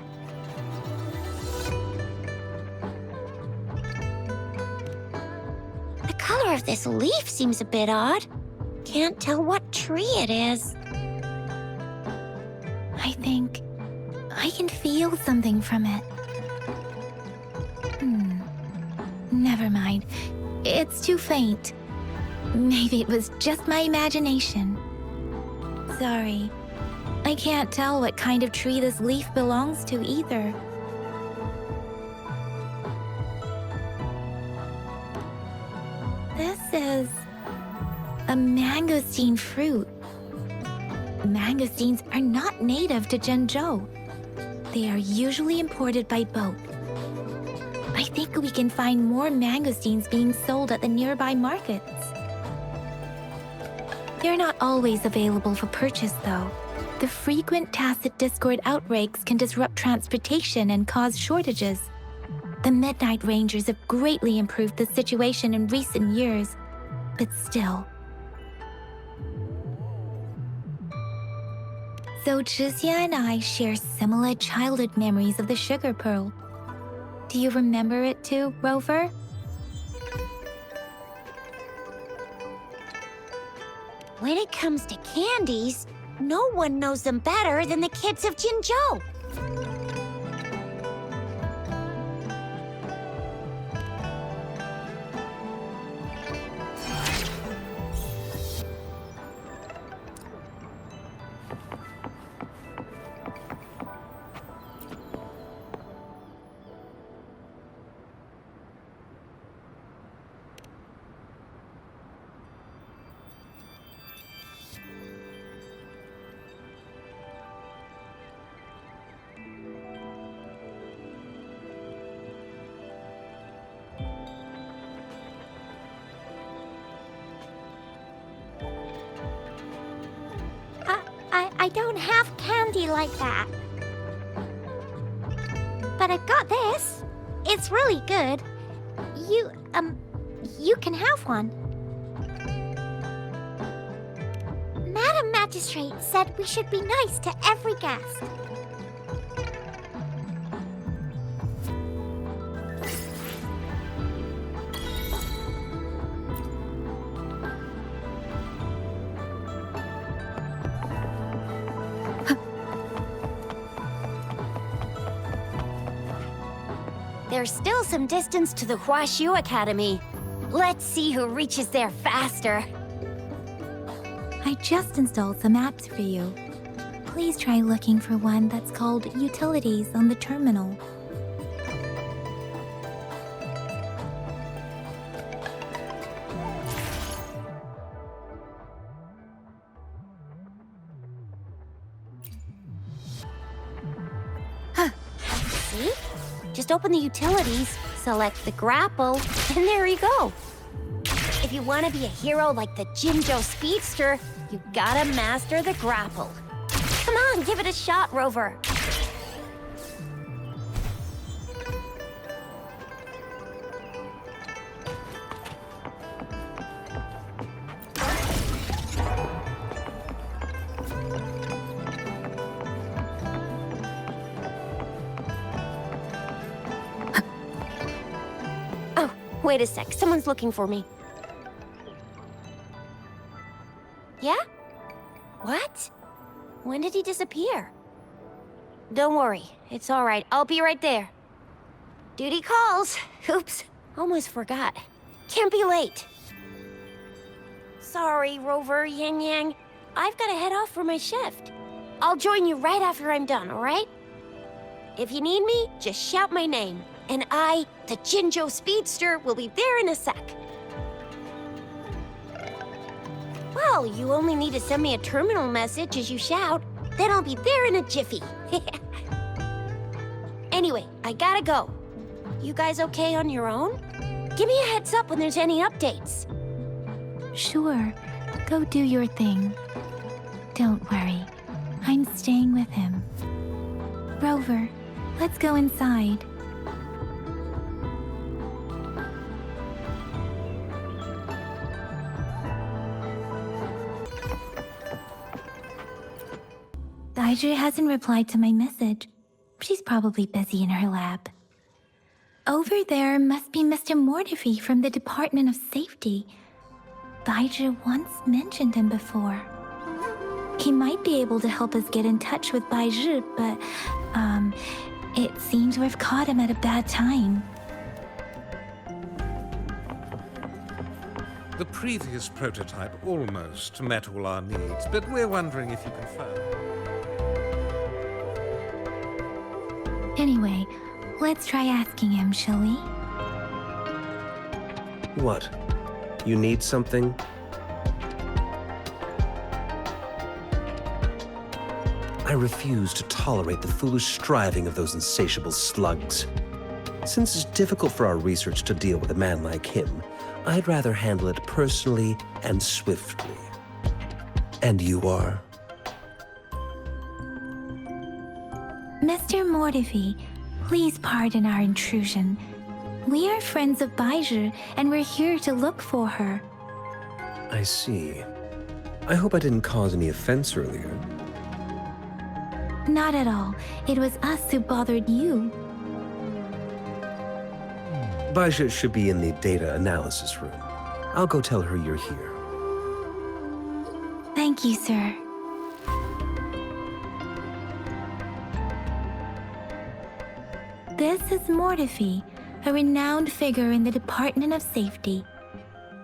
The color of this leaf seems a bit odd. Can't tell what tree it is. I think I can feel something from it. Never mind. It's too faint. Maybe it was just my imagination. Sorry. I can't tell what kind of tree this leaf belongs to either. This is a mangosteen fruit. Mangosteens are not native to Zhengzhou. They are usually imported by boat. I think we can find more mangosteens being sold at the nearby markets. They're not always available for purchase, though. The frequent tacit discord outbreaks can disrupt transportation and cause shortages. The Midnight Rangers have greatly improved the situation in recent years, but still. So Zhixia and I share similar childhood memories of the sugar pearl. Do you remember it too, Rover? When it comes to candies, no one knows them better than the kids of Jinzhou. I don't have candy like that. But I've got this. It's really good. You can have one. Madam Magistrate said we should be nice to every guest. There's still some distance to the Huaxiu Academy. Let's see who reaches there faster. I just installed some apps for you. Please try looking for one that's called Utilities on the terminal. See? Just open the utilities, select the grapple, and there you go. If you want to be a hero like the Jinzhou Speedster, you gotta master the grapple. Come on, give it a shot, Rover. Oh, wait a sec. Someone's looking for me. Yeah? What? When did he disappear? Don't worry, it's all right. I'll be right there. Duty calls. Oops, almost forgot. Can't be late. Sorry, Rover, Yang Yang. I've got to head off for my shift. I'll join you right after I'm done, all right? If you need me, just shout my name. And I, the Jinzhou Speedster, will be there in a sec. Well, you only need to send me a terminal message as you shout. Then I'll be there in a jiffy. Anyway, I gotta go. You guys okay on your own? Give me a heads up when there's any updates. Sure, go do your thing. Don't worry, I'm staying with him. Rover, let's go inside. Baizhi hasn't replied to my message. She's probably busy in her lab. Over there must be Mr. Mortifi from the Department of Safety. Baizhi once mentioned him before. He might be able to help us get in touch with Baizhi, but, it seems we've caught him at a bad time. The previous prototype almost met all our needs, but we're wondering if you confirm. Anyway, let's try asking him, shall we? What? You need something? I refuse to tolerate the foolish striving of those insatiable slugs. Since it's difficult for our research to deal with a man like him, I'd rather handle it personally and swiftly. And you are? Mr. Mortifi, please pardon our intrusion. We are friends of Baizhi, and we're here to look for her. I see. I hope I didn't cause any offense earlier. Not at all. It was us who bothered you. Baizhi should be in the data analysis room. I'll go tell her you're here. Thank you, sir. This is Mortifi, a renowned figure in the Department of Safety.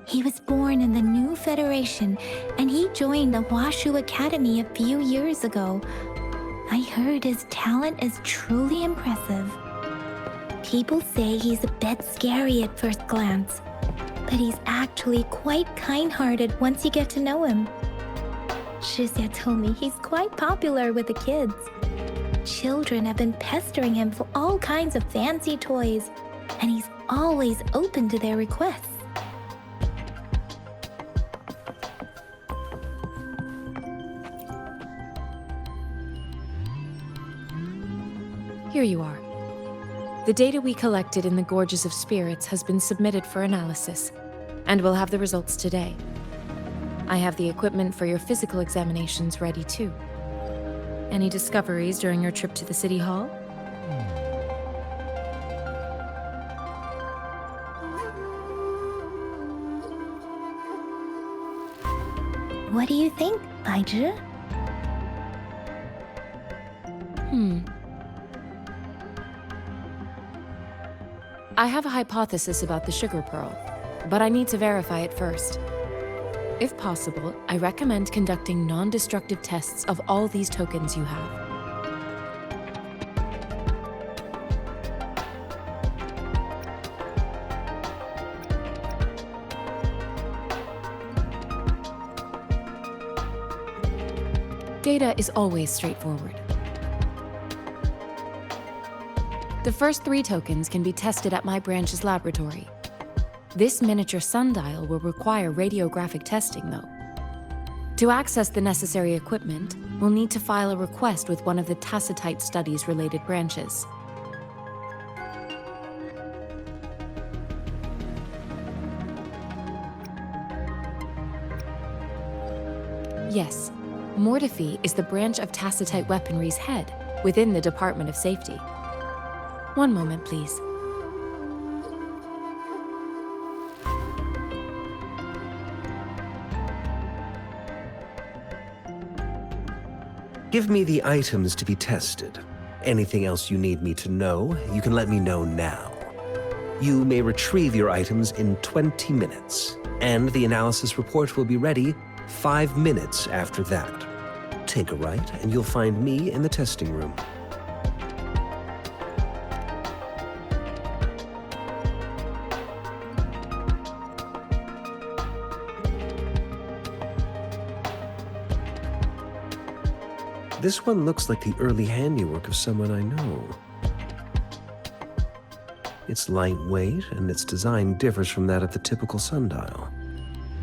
He was born in the New Federation, and he joined the Washu Academy a few years ago. I heard his talent is truly impressive. People say he's a bit scary at first glance, but he's actually quite kind-hearted once you get to know him. Shixia told me he's quite popular with the kids. Children have been pestering him for all kinds of fancy toys, and he's always open to their requests. Here you are. The data we collected in the Gorges of Spirits has been submitted for analysis, and we'll have the results today. I have the equipment for your physical examinations ready too. Any discoveries during your trip to the City Hall? What do you think, Baizhi? I have a hypothesis about the sugar pearl, but I need to verify it first. If possible, I recommend conducting non-destructive tests of all these tokens you have. Data is always straightforward. The first 3 tokens can be tested at my branch's laboratory. This miniature sundial will require radiographic testing, though. To access the necessary equipment, we'll need to file a request with one of the Tacitite Studies-related branches. Yes, Mortifi is the branch of Tacitite Weaponry's head within the Department of Safety. One moment, please. Give me the items to be tested. Anything else you need me to know, you can let me know now. You may retrieve your items in 20 minutes, and the analysis report will be ready 5 minutes after that. Take a right, and you'll find me in the testing room. This one looks like the early handiwork of someone I know. It's lightweight, and its design differs from that of the typical sundial.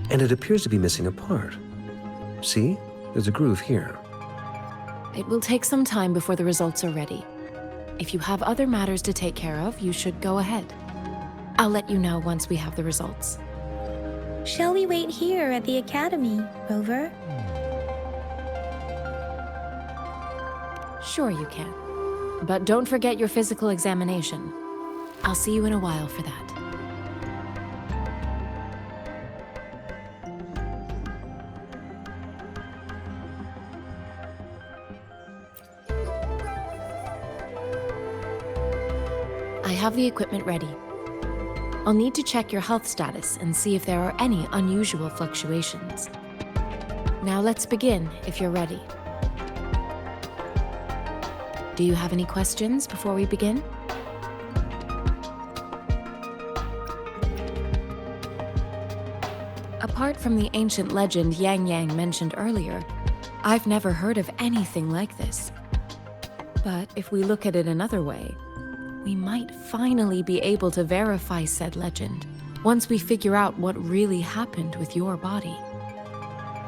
And it appears to be missing a part. See? There's a groove here. It will take some time before the results are ready. If you have other matters to take care of, you should go ahead. I'll let you know once we have the results. Shall we wait here at the Academy, Rover? Sure you can. But don't forget your physical examination. I'll see you in a while for that. I have the equipment ready. I'll need to check your health status and see if there are any unusual fluctuations. Now let's begin, if you're ready. Do you have any questions before we begin? Apart from the ancient legend Yang Yang mentioned earlier, I've never heard of anything like this. But if we look at it another way, we might finally be able to verify said legend once we figure out what really happened with your body.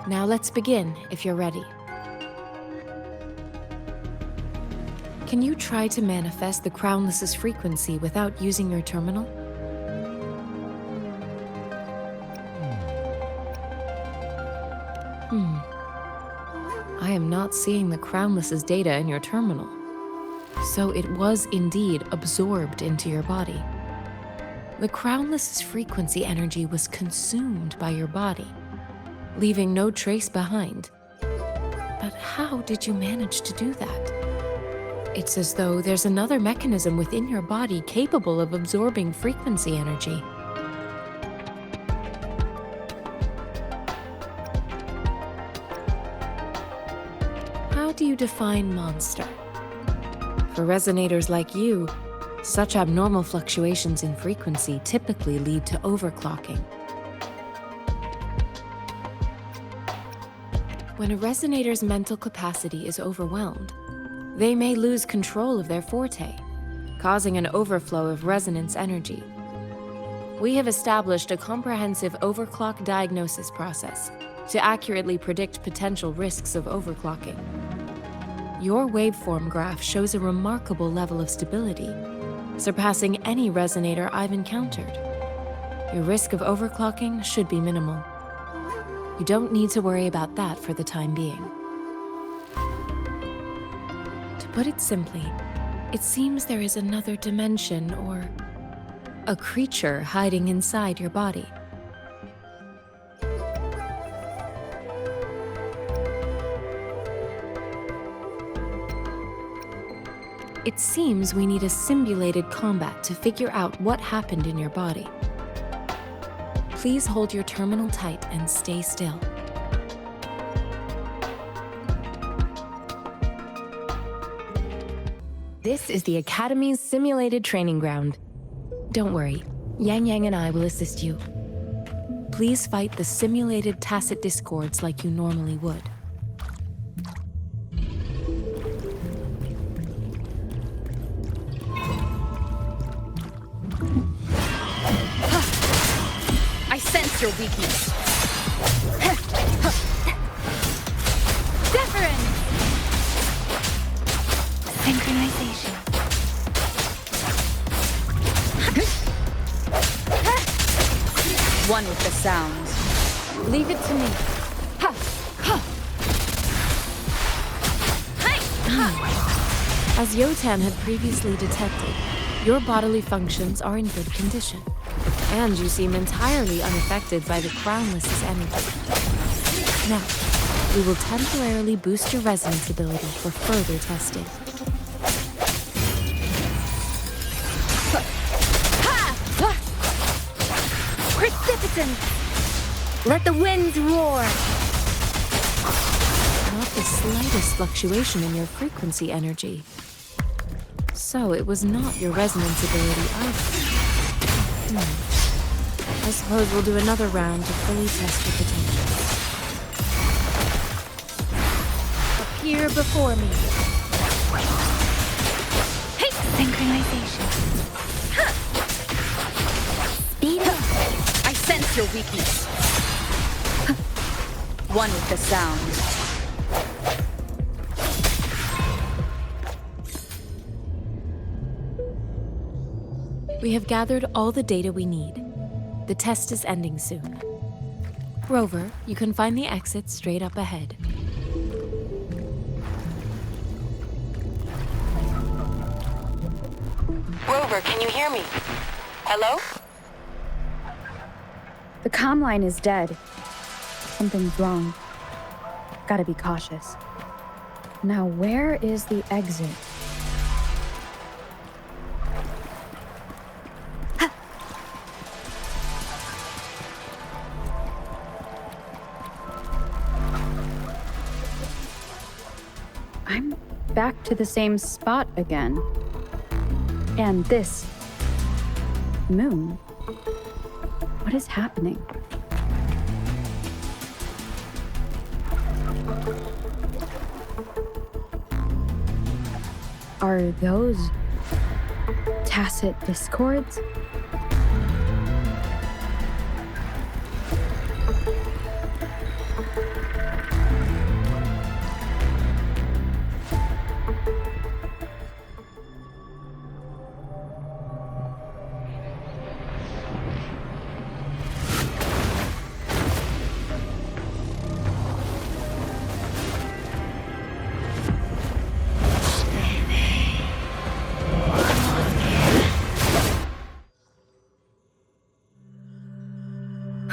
Now let's begin, if you're ready. Can you try to manifest the Crownless's frequency without using your terminal? I am not seeing the Crownless's data in your terminal. So it was indeed absorbed into your body. The Crownless's frequency energy was consumed by your body, leaving no trace behind. But how did you manage to do that? It's as though there's another mechanism within your body capable of absorbing frequency energy. How do you define monster? For resonators like you, such abnormal fluctuations in frequency typically lead to overclocking. When a resonator's mental capacity is overwhelmed, they may lose control of their forte, causing an overflow of resonance energy. We have established a comprehensive overclock diagnosis process to accurately predict potential risks of overclocking. Your waveform graph shows a remarkable level of stability, surpassing any resonator I've encountered. Your risk of overclocking should be minimal. You don't need to worry about that for the time being. To put it simply, it seems there is another dimension or a creature hiding inside your body. It seems we need a simulated combat to figure out what happened in your body. Please hold your terminal tight and stay still. This is the Academy's simulated training ground. Don't worry, Yang Yang and I will assist you. Please fight the simulated tacit discords like you normally would. I sense your weakness. Synchronization. One with the sounds. Leave it to me. As Yotan had previously detected, your bodily functions are in good condition, and you seem entirely unaffected by the Crownless's energy. Now, we will temporarily boost your resonance ability for further testing. Precipitance! Let the winds roar! Not the slightest fluctuation in your frequency energy. So it was not your resonance ability either. I suppose we'll do another round to fully test your potential. Appear before me. Hey! Synchronization. Speed up. I sense your weakness. One with the sound. We have gathered all the data we need. The test is ending soon. Rover, you can find the exit straight up ahead. Rover, can you hear me? Hello? The comm line is dead. Something's wrong. Gotta be cautious. Now, where is the exit? I'm back to the same spot again. And this moon. What is happening? Are those tacit discords?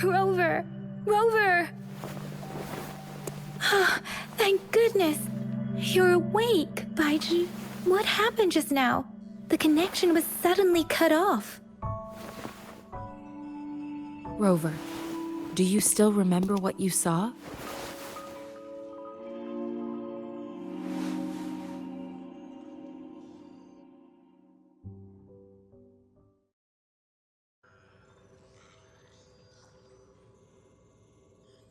Rover! Rover! Thank goodness! You're awake, Baiji. What happened just now? The connection was suddenly cut off. Rover, do you still remember what you saw?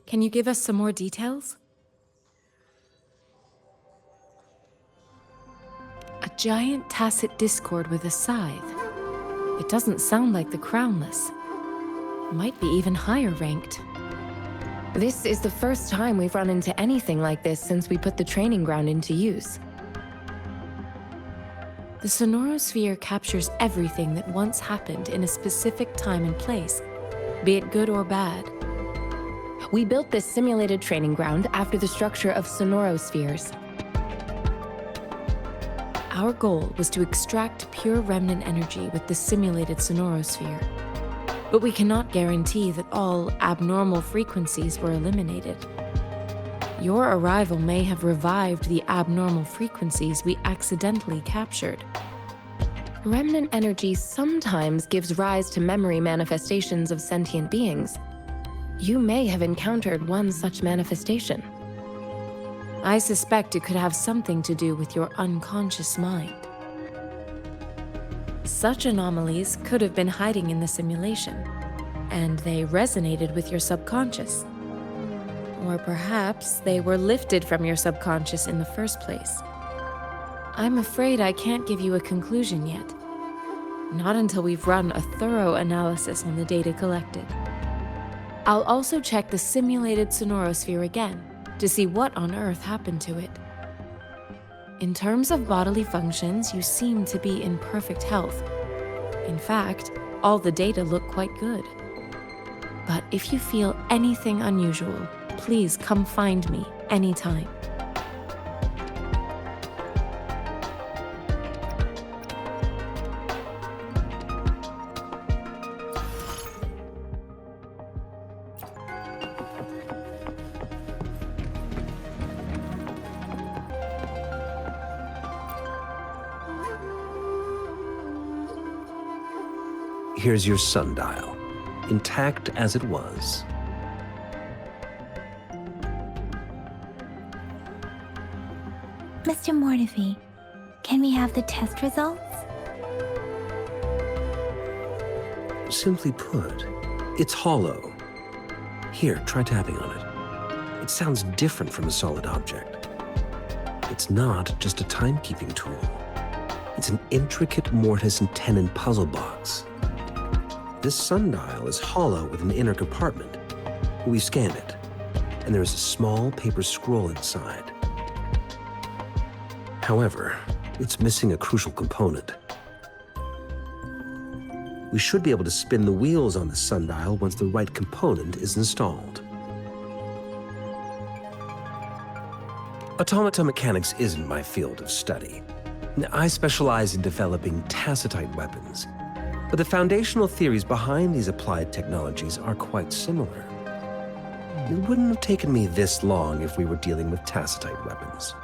Can you give us some more details? A giant tacit discord with a scythe. It doesn't sound like the Crownless. Might be even higher ranked. This is the first time we've run into anything like this since we put the training ground into use. The sonorosphere captures everything that once happened in a specific time and place, be it good or bad. We built this simulated training ground after the structure of sonorospheres. Our goal was to extract pure remnant energy with the simulated sonorosphere. But we cannot guarantee that all abnormal frequencies were eliminated. Your arrival may have revived the abnormal frequencies we accidentally captured. Remnant energy sometimes gives rise to memory manifestations of sentient beings. You may have encountered one such manifestation. I suspect it could have something to do with your unconscious mind. Such anomalies could have been hiding in the simulation, and they resonated with your subconscious. Or perhaps they were lifted from your subconscious in the first place. I'm afraid I can't give you a conclusion yet. Not until we've run a thorough analysis on the data collected. I'll also check the simulated sonorosphere again to see what on earth happened to it. In terms of bodily functions, you seem to be in perfect health. In fact, all the data look quite good. But if you feel anything unusual, please come find me anytime. Here's your sundial, intact as it was. Mr. Mortefi, can we have the test results? Simply put, it's hollow. Here, try tapping on it. It sounds different from a solid object. It's not just a timekeeping tool. It's an intricate mortise and tenon puzzle box. This sundial is hollow with an inner compartment. We scanned it, and there is a small paper scroll inside. However, it's missing a crucial component. We should be able to spin the wheels on the sundial once the right component is installed. Automata mechanics isn't my field of study. I specialize in developing tacitite weapons, but the foundational theories behind these applied technologies are quite similar. It wouldn't have taken me this long if we were dealing with tacitite weapons.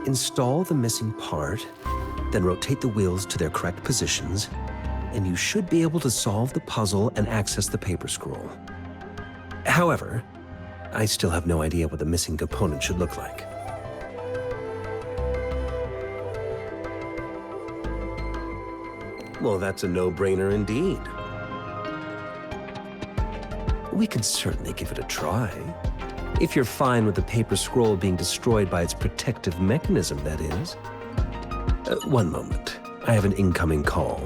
Install the missing part, then rotate the wheels to their correct positions, and you should be able to solve the puzzle and access the paper scroll. However, I still have no idea what the missing component should look like. Well, that's a no-brainer indeed. We can certainly give it a try. If you're fine with the paper scroll being destroyed by its protective mechanism, that is. One moment. I have an incoming call.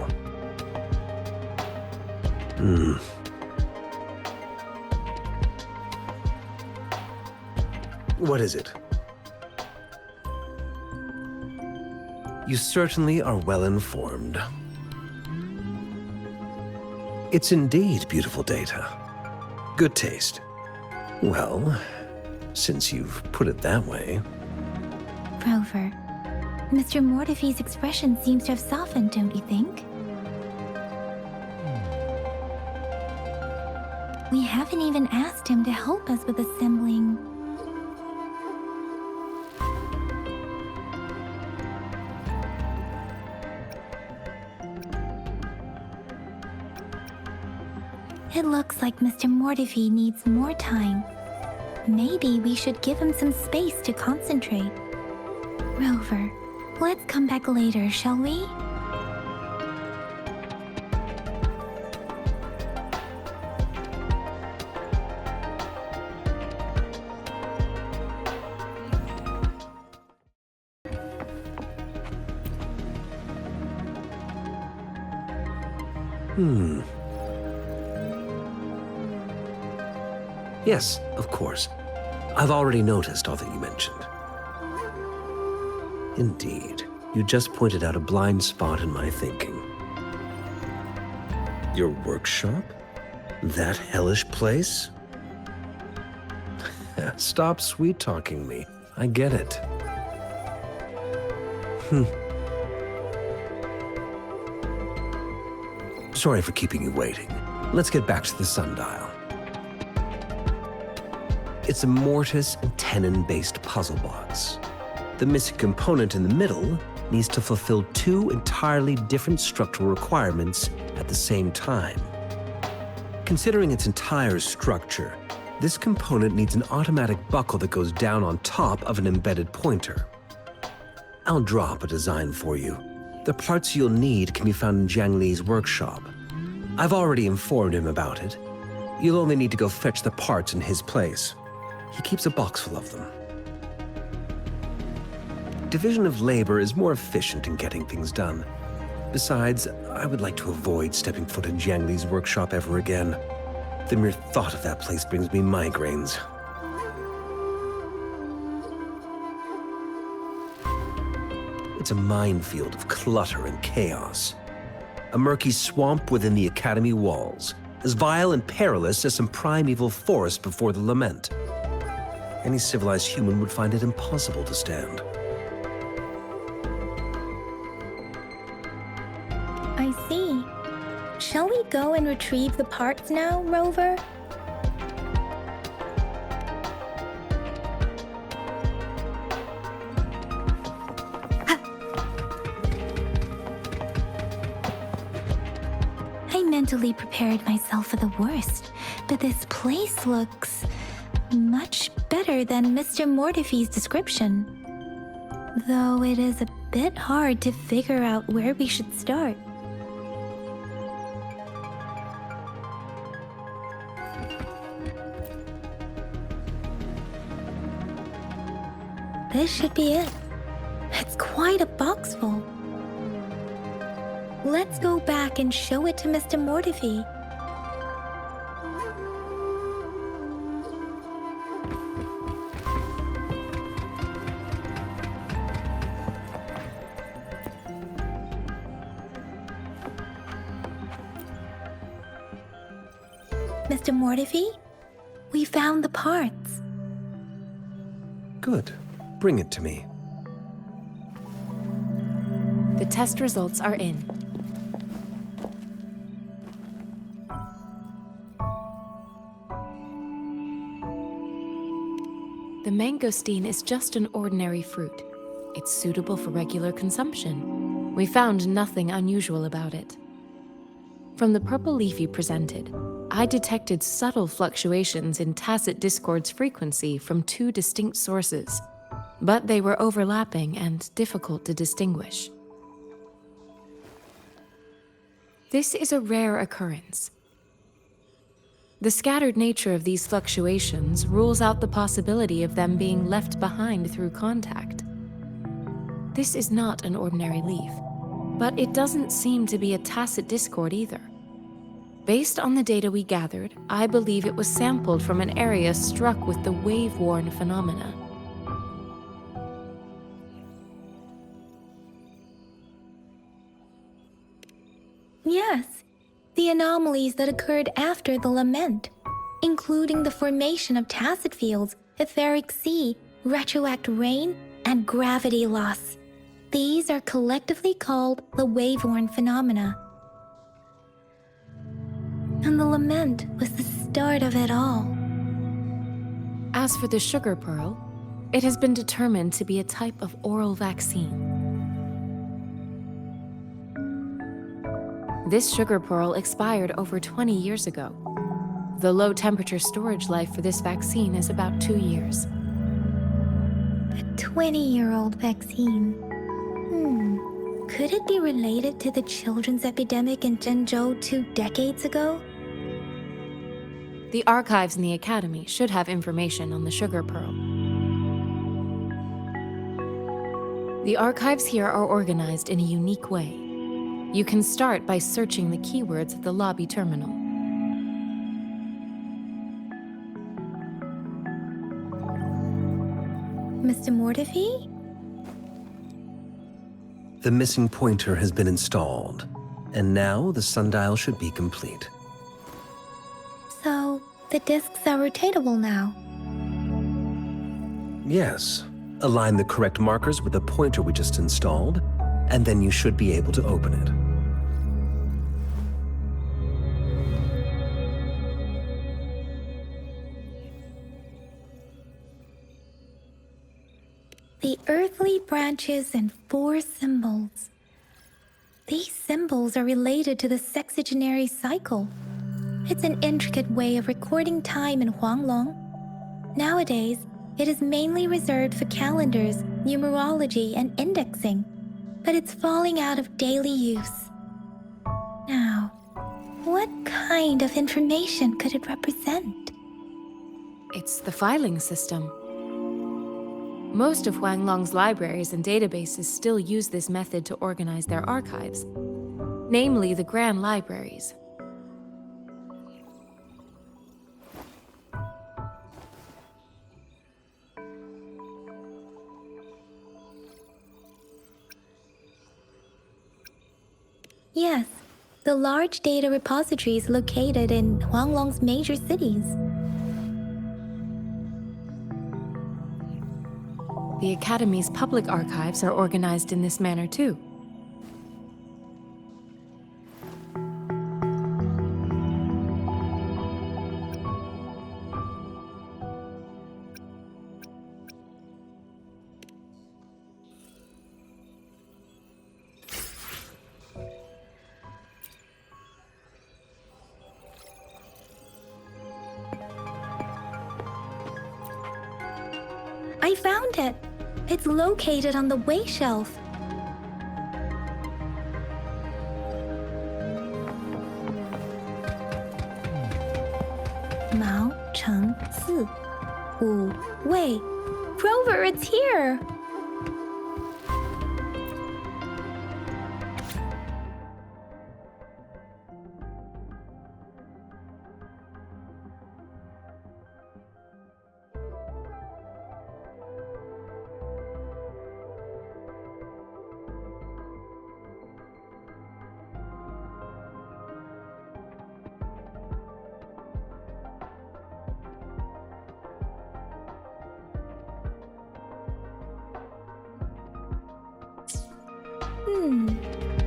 What is it? You certainly are well informed. It's indeed beautiful data. Good taste. Well, since you've put it that way. Rover, Mr. Mortefi's expression seems to have softened, don't you think? We haven't even asked him to help us with assembling. It looks like Mr. Mortefi needs more time. Maybe we should give him some space to concentrate. Rover, let's come back later, shall we? Yes, of course. I've already noticed all that you mentioned. Indeed, you just pointed out a blind spot in my thinking. Your workshop? That hellish place? Stop sweet-talking me. I get it. Sorry for keeping you waiting. Let's get back to the sundial. It's a mortise and tenon-based puzzle box. The missing component in the middle needs to fulfill two entirely different structural requirements at the same time. Considering its entire structure, this component needs an automatic buckle that goes down on top of an embedded pointer. I'll drop a design for you. The parts you'll need can be found in Jiang Li's workshop. I've already informed him about it. You'll only need to go fetch the parts in his place. He keeps a box full of them. Division of labor is more efficient in getting things done. Besides, I would like to avoid stepping foot in Jiang Li's workshop ever again. The mere thought of that place brings me migraines. It's a minefield of clutter and chaos. A murky swamp within the Academy walls, as vile and perilous as some primeval forest before the lament. Any civilized human would find it impossible to stand. I see. Shall we go and retrieve the parts now, Rover? I mentally prepared myself for the worst, but this place looks much better than Mr. Mortefi's description. Though it is a bit hard to figure out where we should start. This should be it. It's quite a box full. Let's go back and show it to Mr. Mortefi. Mr. Mortefi, we found the parts. Good. Bring it to me. The test results are in. The mangosteen is just an ordinary fruit. It's suitable for regular consumption. We found nothing unusual about it. From the purple leaf you presented, I detected subtle fluctuations in tacit discord's frequency from two distinct sources, but they were overlapping and difficult to distinguish. This is a rare occurrence. The scattered nature of these fluctuations rules out the possibility of them being left behind through contact. This is not an ordinary leaf, but it doesn't seem to be a tacit discord either. Based on the data we gathered, I believe it was sampled from an area struck with the wave-worn phenomena. Yes, the anomalies that occurred after the lament, including the formation of tacit fields, etheric sea, retroact rain, and gravity loss. These are collectively called the wave-worn phenomena. And the lament was the start of it all. As for the sugar pearl, it has been determined to be a type of oral vaccine. This sugar pearl expired over 20 years ago. The low temperature storage life for this vaccine is about 2 years. A 20-year-old vaccine. Could it be related to the children's epidemic in Zhengzhou 2 decades ago? The archives in the Academy should have information on the sugar pearl. The archives here are organized in a unique way. You can start by searching the keywords at the lobby terminal. Mr. Mortefi? The missing pointer has been installed, and now the sundial should be complete. So, the discs are rotatable now? Yes. Align the correct markers with the pointer we just installed, and then you should be able to open it. The earthly branches and 4 symbols. These symbols are related to the sexagenary cycle. It's an intricate way of recording time in Huanglong. Nowadays, it is mainly reserved for calendars, numerology, and indexing, but it's falling out of daily use. Now, what kind of information could it represent? It's the filing system. Most of Huanglong's libraries and databases still use this method to organize their archives, namely the Grand Libraries. Yes, the large data repositories located in Huanglong's major cities. The Academy's public archives are organized in this manner too. I found it! It's located on the way shelf. Mao Cheng Si Wu Wei. Rover, it's here!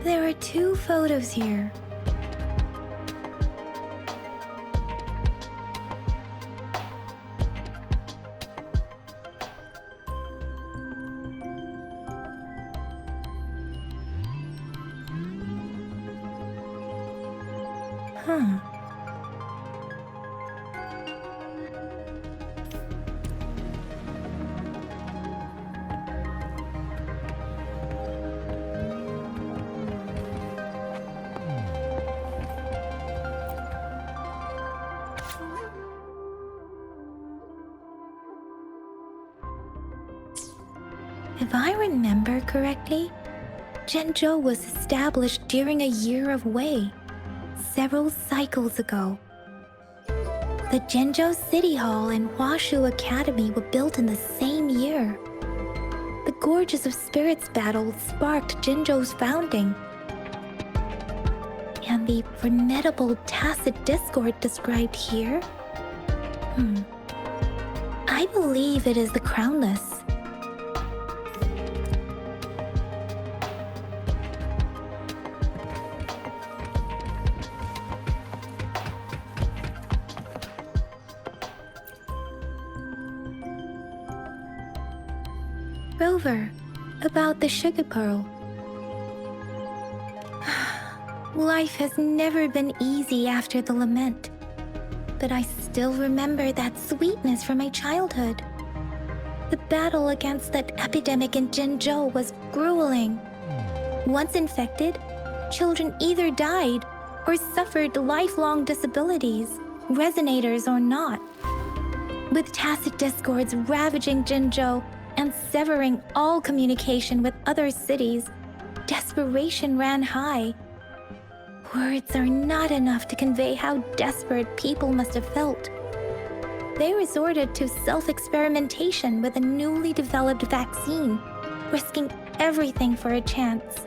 There are 2 photos here. If I remember correctly, Zhenzhou was established during a year of Wei, several cycles ago. The Zhenzhou City Hall and Huashu Academy were built in the same year. The Gorges of Spirits battle sparked Zhenzhou's founding. And the formidable tacit discord described here? I believe it is the Crownless. Rover, about the sugar pearl. Life has never been easy after the lament, but I still remember that sweetness from my childhood. The battle against that epidemic in Zhenzhou was grueling. Once infected, children either died or suffered lifelong disabilities, resonators or not. With tacit discords ravaging Zhenzhou and severing all communication with other cities, desperation ran high. Words are not enough to convey how desperate people must have felt. They resorted to self-experimentation with a newly developed vaccine, risking everything for a chance.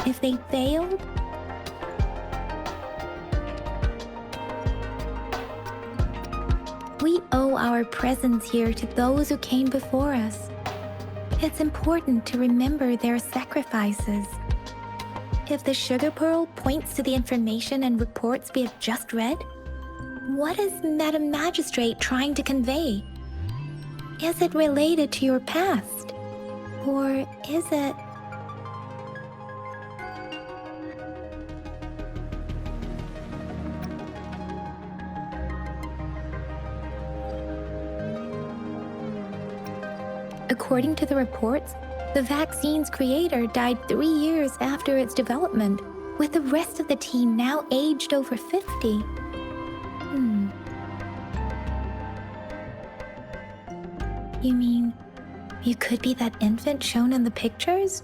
If they failed, we owe our presence here to those who came before us. It's important to remember their sacrifices. If the sugar pearl points to the information and reports we have just read, what is Madam Magistrate trying to convey? Is it related to your past? Or is it... According to the reports, the vaccine's creator died 3 years after its development, with the rest of the team now aged over 50. You mean, you could be that infant shown in the pictures?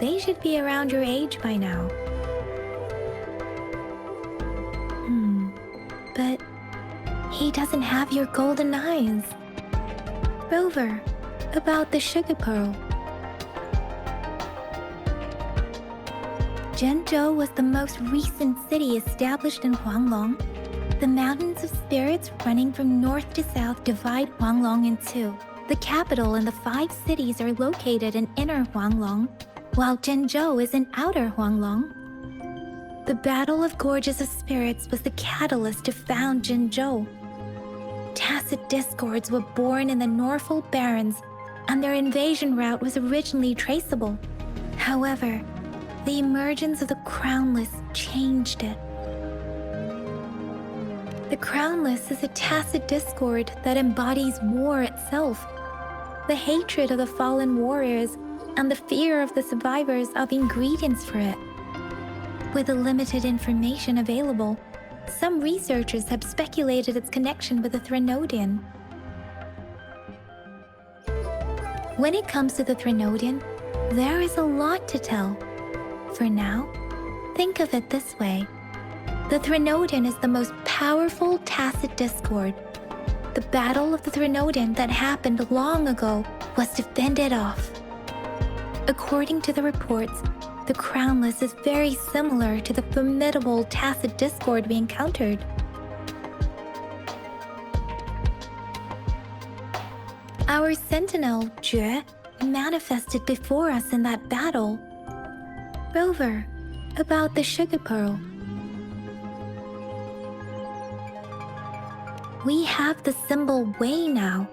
They should be around your age by now. But he doesn't have your golden eyes. Rover, about the sugar pearl. Jinzhou was the most recent city established in Huanglong. The mountains of spirits running from north to south divide Huanglong in two. The capital and the 5 cities are located in inner Huanglong, while Jinzhou is in outer Huanglong. The Battle of Gorges of Spirits was the catalyst to found Jinzhou. Tacit discords were born in the Norfolk Barrens, and their invasion route was originally traceable. However, the emergence of the Crownless changed it. The Crownless is a tacit discord that embodies war itself. The hatred of the fallen warriors and the fear of the survivors are the ingredients for it. With the limited information available, some researchers have speculated its connection with the Threnodian. When it comes to the Threnodian, there is a lot to tell. For now, think of it this way. The Threnodian is the most powerful tacit discord. The Battle of the Threnodian that happened long ago was to fend it off. According to the reports, the Crownless is very similar to the formidable tacit discord we encountered. Our sentinel, Jue, manifested before us in that battle. Rover, about the sugar pearl. We have the symbol Wei now.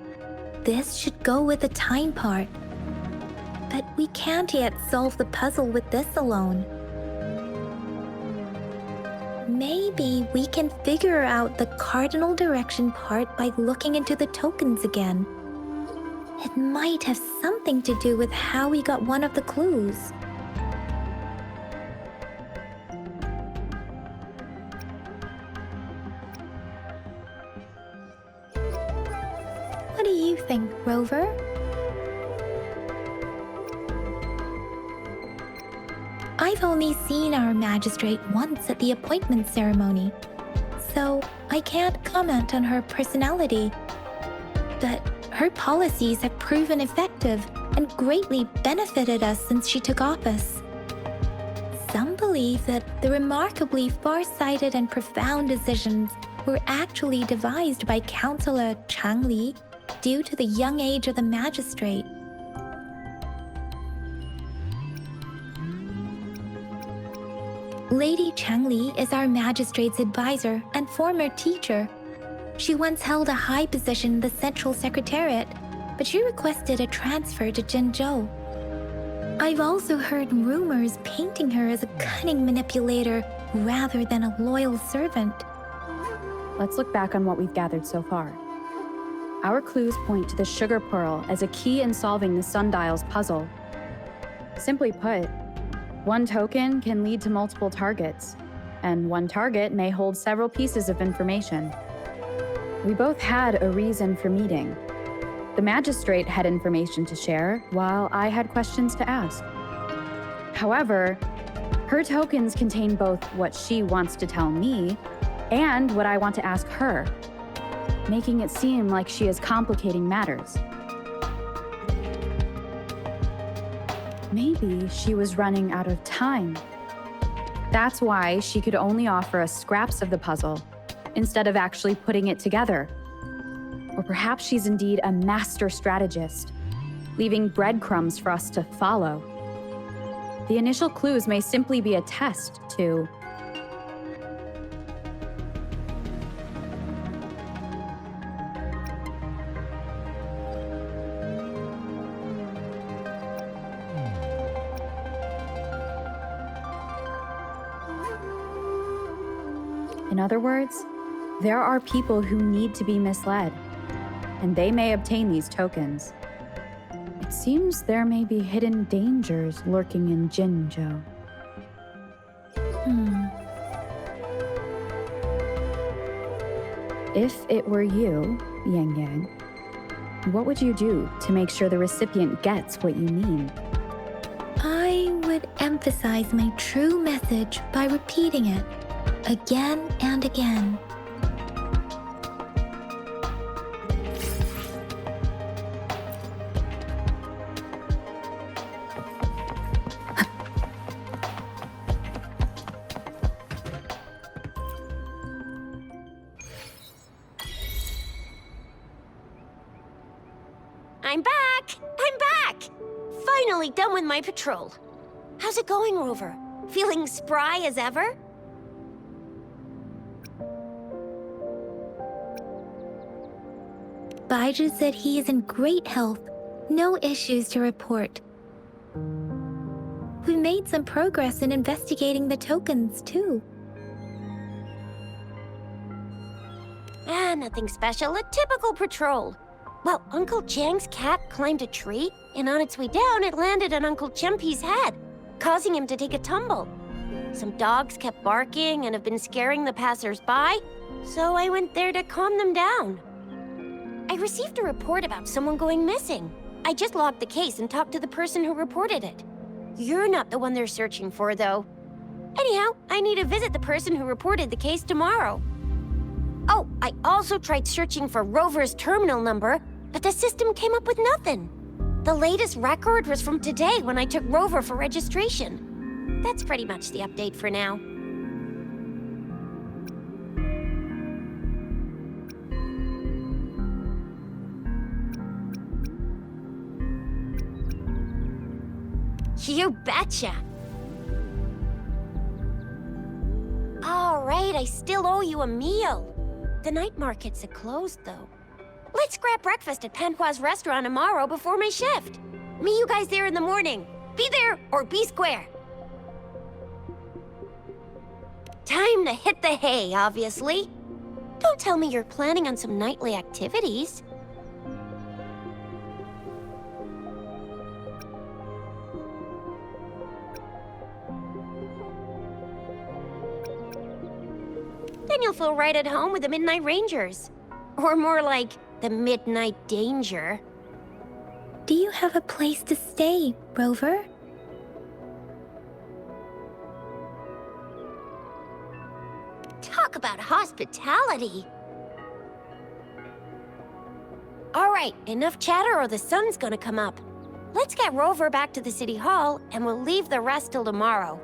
This should go with the time part. But we can't yet solve the puzzle with this alone. Maybe we can figure out the cardinal direction part by looking into the tokens again. It might have something to do with how we got one of the clues. What do you think, Rover? I've only seen our magistrate once at the appointment ceremony, so I can't comment on her personality. But her policies have proven effective and greatly benefited us since she took office. Some believe that the remarkably far-sighted and profound decisions were actually devised by Councillor Changli due to the young age of the magistrate. Lady Changli is our magistrate's advisor and former teacher. She once held a high position in the Central Secretariat, but she requested a transfer to Jinzhou. I've also heard rumors painting her as a cunning manipulator rather than a loyal servant. Let's look back on what we've gathered so far. Our clues point to the sugar pearl as a key in solving the sundial's puzzle. Simply put, one token can lead to multiple targets, and one target may hold several pieces of information. We both had a reason for meeting. The magistrate had information to share, while I had questions to ask. However, her tokens contain both what she wants to tell me and what I want to ask her, making it seem like she is complicating matters. Maybe she was running out of time. That's why she could only offer us scraps of the puzzle, instead of actually putting it together. Or perhaps she's indeed a master strategist, leaving breadcrumbs for us to follow. The initial clues may simply be a test to... In other words, there are people who need to be misled, and they may obtain these tokens. It seems there may be hidden dangers lurking in Jinzhou. If it were you, Yang Yang, what would you do to make sure the recipient gets what you mean? I would emphasize my true message by repeating it again and again. I'm back! I'm back! Finally done with my patrol. How's it going, Rover? Feeling spry as ever? Baiju said he is in great health. No issues to report. We made some progress in investigating the tokens, too. Nothing special. A typical patrol. Well, Uncle Chang's cat climbed a tree, and on its way down, it landed on Uncle Chempi's head, causing him to take a tumble. Some dogs kept barking and have been scaring the passers-by, so I went there to calm them down. I received a report about someone going missing. I just logged the case and talked to the person who reported it. You're not the one they're searching for, though. Anyhow, I need to visit the person who reported the case tomorrow. Oh, I also tried searching for Rover's terminal number, but the system came up with nothing. The latest record was from today when I took Rover for registration. That's pretty much the update for now. You betcha! All right, I still owe you a meal. The night markets are closed, though. Let's grab breakfast at Panhua's restaurant tomorrow before my shift. Meet you guys there in the morning. Be there or be square. Time to hit the hay, obviously. Don't tell me you're planning on some nightly activities. Then you'll feel right at home with the Midnight Rangers. Or more like, the Midnight Danger. Do you have a place to stay, Rover? Talk about hospitality. All right, enough chatter or the sun's gonna come up. Let's get Rover back to the City Hall, and we'll leave the rest till tomorrow.